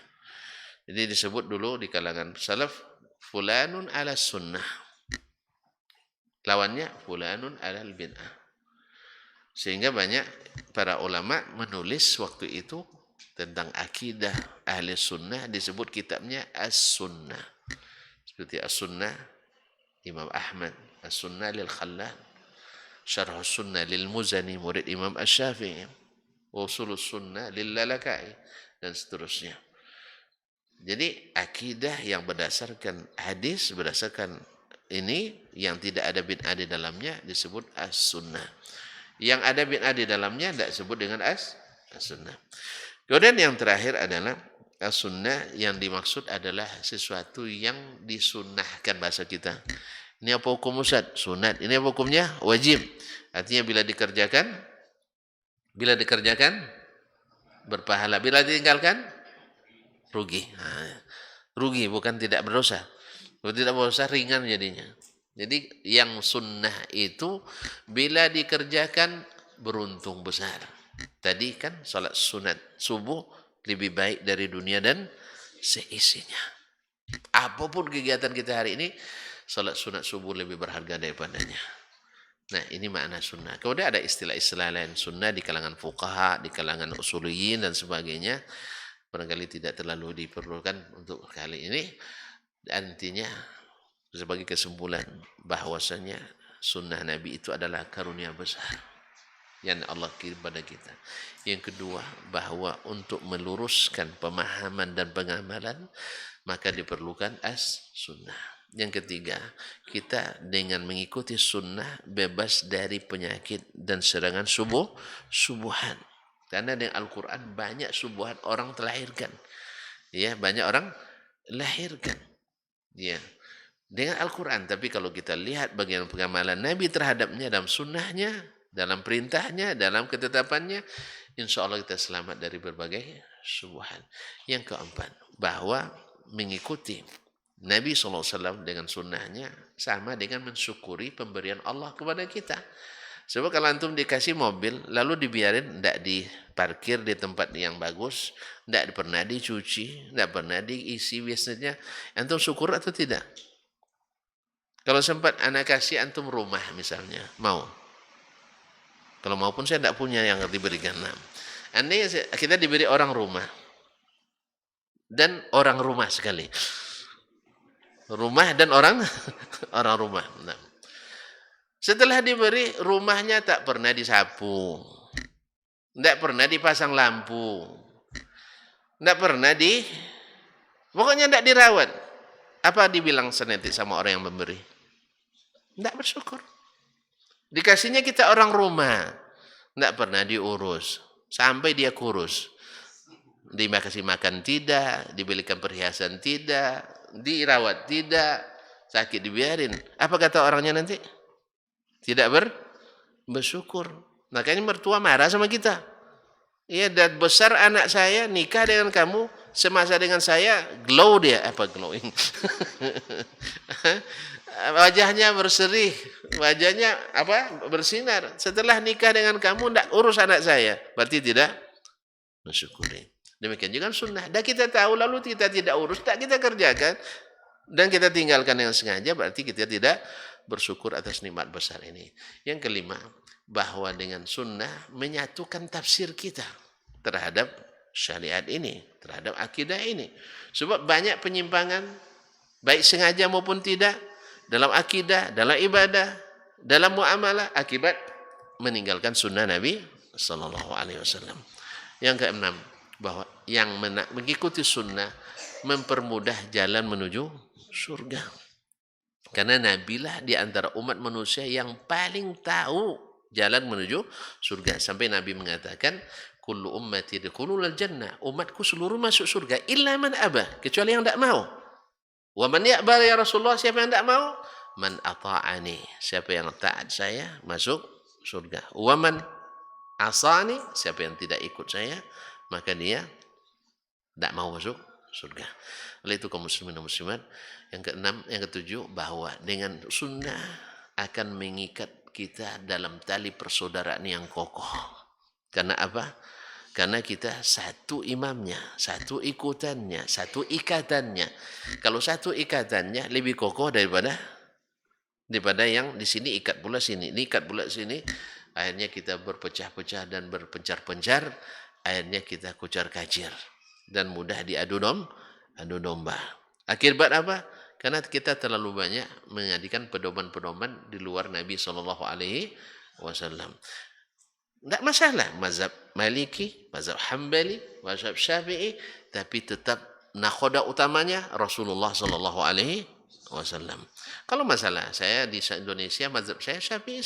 Jadi disebut dulu di kalangan salaf fulanun ala sunnah. Lawannya fulanun ala bid'ah. Sehingga banyak para ulama menulis waktu itu tentang akidah ahli sunnah, disebut kitabnya As-Sunnah. Seperti As-Sunnah Imam Ahmad, As-Sunnah lil Khallal, Syarh Sunnah lil Muzani murid Imam Asy-Syafi'i, Usulus Sunnah lil Lalakai, dan seterusnya. Jadi akidah yang berdasarkan hadis, berdasarkan ini yang tidak ada bid'ah di dalamnya disebut As-Sunnah. Yang ada bid'ah di dalamnya tidak disebut dengan as-sunnah. Kemudian yang terakhir adalah as-sunnah, yang dimaksud adalah sesuatu yang disunnahkan bahasa kita. Ini apa hukum Ustaz? Sunat. Ini apa hukumnya? Wajib. Artinya bila dikerjakan berpahala. Bila ditinggalkan rugi. Rugi bukan tidak berdosa. Kalau tidak berdosa ringan jadinya. Jadi yang sunnah itu bila dikerjakan beruntung besar. Tadi kan salat sunat subuh lebih baik dari dunia dan seisinya. Apapun kegiatan kita hari ini, salat sunat subuh lebih berharga daripadanya. Nah, ini makna sunnah. Kemudian ada istilah-istilah lain sunnah di kalangan fuqaha, di kalangan usuliyin dan sebagainya. Barangkali tidak terlalu diperlukan untuk kali ini. Intinya sebagai kesimpulan bahwasanya sunnah Nabi itu adalah karunia besar yang Allah kirim pada kita. Yang kedua, bahwa untuk meluruskan pemahaman dan pengamalan maka diperlukan as-sunnah. Yang ketiga, kita dengan mengikuti sunnah bebas dari penyakit dan serangan subuhan. Karena dengan Al-Quran banyak subuhan orang terlahirkan. Ya, banyak orang lahirkan. Ya. Dengan Al-Quran, tapi kalau kita lihat bagian pengamalan Nabi terhadapnya dalam sunnahnya, dalam perintahnya, dalam ketetapannya, insya Allah kita selamat dari berbagai subuhan. Yang keempat, bahwa mengikuti Nabi SAW dengan sunnahnya sama dengan mensyukuri pemberian Allah kepada kita. Sebab kalau antum dikasih mobil, lalu dibiarin, tidak diparkir di tempat yang bagus, tidak pernah dicuci, tidak pernah diisi biasanya, antum syukur atau tidak? Kalau sempat anak kasih antum rumah misalnya, mau. Kalau mau pun saya tidak punya yang diberikan. Andai kita diberi orang rumah. Dan orang rumah sekali. Rumah dan orang rumah. Nah. Setelah diberi, rumahnya tak pernah disapu. Tidak pernah dipasang lampu. Tidak pernah pokoknya tidak dirawat. Apa dibilang senetik sama orang yang memberi? Tidak bersyukur. Dikasihnya kita orang rumah, tidak pernah diurus sampai dia kurus. Dikasih makan tidak, dibelikan perhiasan tidak, dirawat tidak, sakit dibiarin. Apa kata orangnya nanti? Tidak bersyukur. Makanya mertua marah sama kita. Iya, dan besar anak saya nikah dengan kamu, semasa dengan saya glow dia, apa glowing? Wajahnya berseri, wajahnya apa? Bersinar. Setelah nikah dengan kamu ndak urus anak saya, berarti tidak mensyukuri. Demikian juga sunnah. Dan kita tahu lalu kita tidak urus, tak kita kerjakan dan kita tinggalkan dengan sengaja, berarti kita tidak bersyukur atas nikmat besar ini. Yang kelima, bahwa dengan sunnah menyatukan tafsir kita terhadap syariat ini, terhadap akidah ini. Sebab banyak penyimpangan, baik sengaja maupun tidak, dalam akidah, dalam ibadah, dalam muamalah, akibat meninggalkan sunnah Nabi Sallallahu Alaihi Wasallam. Yang keenam, bahwa yang mengikuti sunnah mempermudah jalan menuju surga. Karena Nabilah di antara umat manusia yang paling tahu jalan menuju surga. Sampai Nabi mengatakan, kullu ummati yadkhulul jannah. Umatku seluruh masuk surga illa man abah, kecuali yang tidak mau. Wa man ya'ba ya Rasulullah, siapa yang tidak mau? Man ata'ani, siapa yang taat saya masuk surga. Wa man asani, siapa yang tidak ikut saya, maka dia tidak mau masuk surga. Oleh itu kaum muslimin dan muslimat, yang keenam, yang ketujuh, bahwa dengan sunnah akan mengikat kita dalam tali persaudaraan yang kokoh. Karena apa? Karena kita satu imamnya, satu ikutannya, satu ikatannya. Kalau satu ikatannya lebih kokoh daripada yang di sini ikat pula sini, ini ikat pula sini. Akhirnya kita berpecah-pecah dan berpencar-pencar. Akhirnya kita kucar-kacir dan mudah diadu domba. Akibat apa? Karena kita terlalu banyak menjadikan pedoman-pedoman di luar Nabi Sallallahu Alaihi Wasallam. Tidak masalah mazhab Maliki, mazhab Hambali, mazhab Syafi'i, tapi tetap nakhoda utamanya Rasulullah Sallallahu Alaihi Wasallam. Kalau masalah saya di Indonesia, mazhab saya Syafi'i,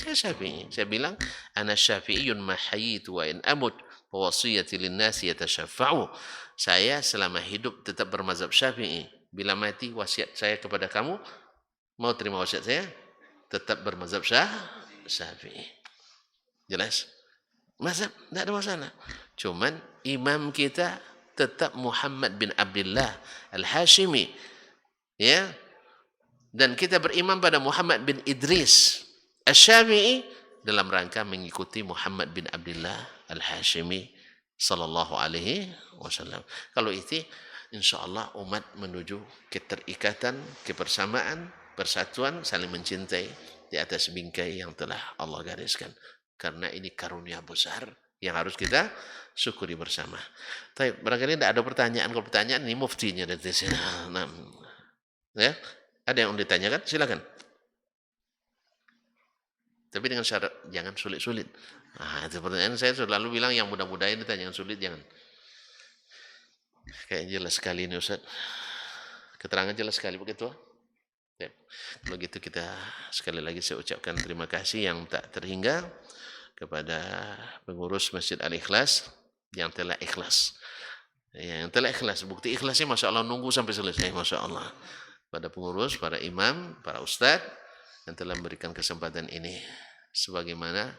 saya bilang ana Syafi'iyun ma hayitu wa in amut wa wasiyati lin-nasi yatasyaffa'u. Saya selama hidup tetap bermazhab Syafi'i. Bila mati wasiat saya kepada kamu, mau terima wasiat saya, tetap bermazhab Syafi'i. Jelas? Mazhab tidak ada masalah. Cuman imam kita tetap Muhammad bin Abdullah Al-Hashimi. Ya. Dan kita beriman pada Muhammad bin Idris Asy-Syafi'i dalam rangka mengikuti Muhammad bin Abdullah Al-Hashimi sallallahu alaihi wasallam. Kalau itu insyaallah umat menuju keterikatan, kebersamaan, persatuan, saling mencintai di atas bingkai yang telah Allah gariskan. Karena ini karunia besar yang harus kita syukuri bersama. Tapi barangkali tidak ada pertanyaan. Kalau pertanyaan ini muftinya dari sini. Nah, ya, ada yang ditanyakan? Silakan. Tapi dengan syarat jangan sulit-sulit. Nah, itu pertanyaan saya selalu bilang yang mudah-mudah ini jangan sulit, jangan. Kayak jelas sekali ini Ustaz. Keterangan jelas sekali begitu. Ya. Kalau gitu kita sekali lagi saya ucapkan terima kasih yang tak terhingga kepada pengurus Masjid Al-Ikhlas yang telah ikhlas. Ya, yang telah ikhlas. Bukti ikhlasnya Masya Allah nunggu sampai selesai. Masya Allah. Pada pengurus, para imam, para ustadz yang telah memberikan kesempatan ini. Sebagaimana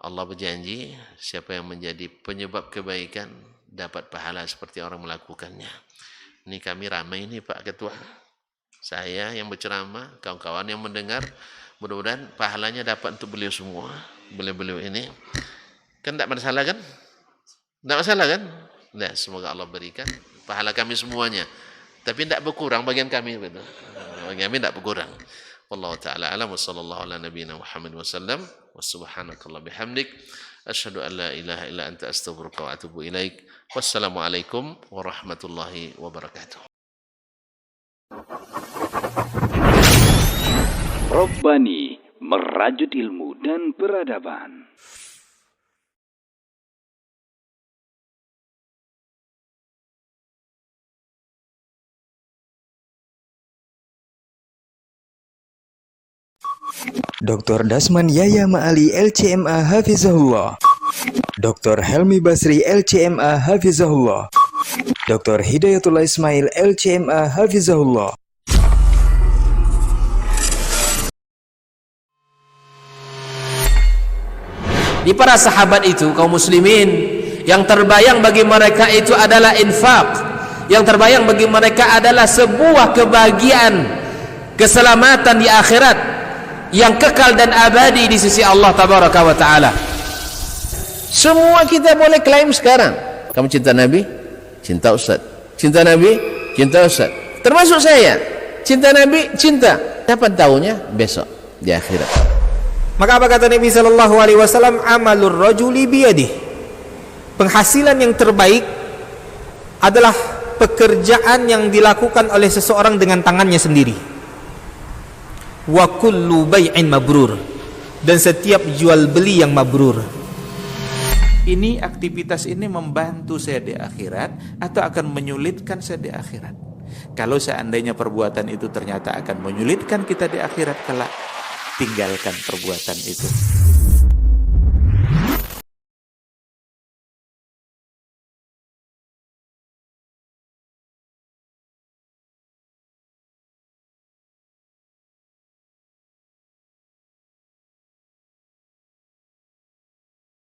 Allah berjanji, siapa yang menjadi penyebab kebaikan dapat pahala seperti orang melakukannya. Ini kami ramai ini Pak Ketua. Saya yang berceramah, kawan-kawan yang mendengar, mudah-mudahan pahalanya dapat untuk beliau semua. Beliau-beliau ini. Kan tidak masalah kan? Tidak masalah kan? Nah, semoga Allah berikan pahala kami semuanya. Tapi tidak berkurang bagian kami. Bagian kami tidak berkurang. Wallahu ta'ala alam wa sallallahu ala nabiyina Muhammad wa sallam wa subhanakallah bihamdik asyhadu an la ilaha illa anta astaghfiruka wa atubu ilaik. Wassalamualaikum warahmatullahi wabarakatuh. Robbani, merajut ilmu dan peradaban. Dr. Dasman Yaya Ma'ali LCMA Hafizahullah, Dr. Helmi Basri LCMA Hafizahullah, Dr. Hidayatullah Ismail LCMA Hafizahullah. Di para sahabat itu, kaum muslimin, yang terbayang bagi mereka itu adalah infak, yang terbayang bagi mereka adalah sebuah kebahagiaan, keselamatan di akhirat yang kekal dan abadi di sisi Allah Tabaraka wa Ta'ala. Semua kita boleh klaim sekarang. Kamu cinta Nabi? Cinta Ustaz. Cinta Nabi? Cinta Ustaz. Termasuk saya. Cinta Nabi? Cinta. Kapan tahunya? Besok di akhirat. Maka apa kata Nabi sallallahu alaihi wasallam? Amalur rajuli biyadih. Penghasilan yang terbaik adalah pekerjaan yang dilakukan oleh seseorang dengan tangannya sendiri. Wa kullu bai'in mabrur, dan setiap jual beli yang mabrur. Ini aktivitas ini membantu saya di akhirat atau akan menyulitkan saya di akhirat? Kalau seandainya perbuatan itu ternyata akan menyulitkan kita di akhirat kelak, tinggalkan perbuatan itu.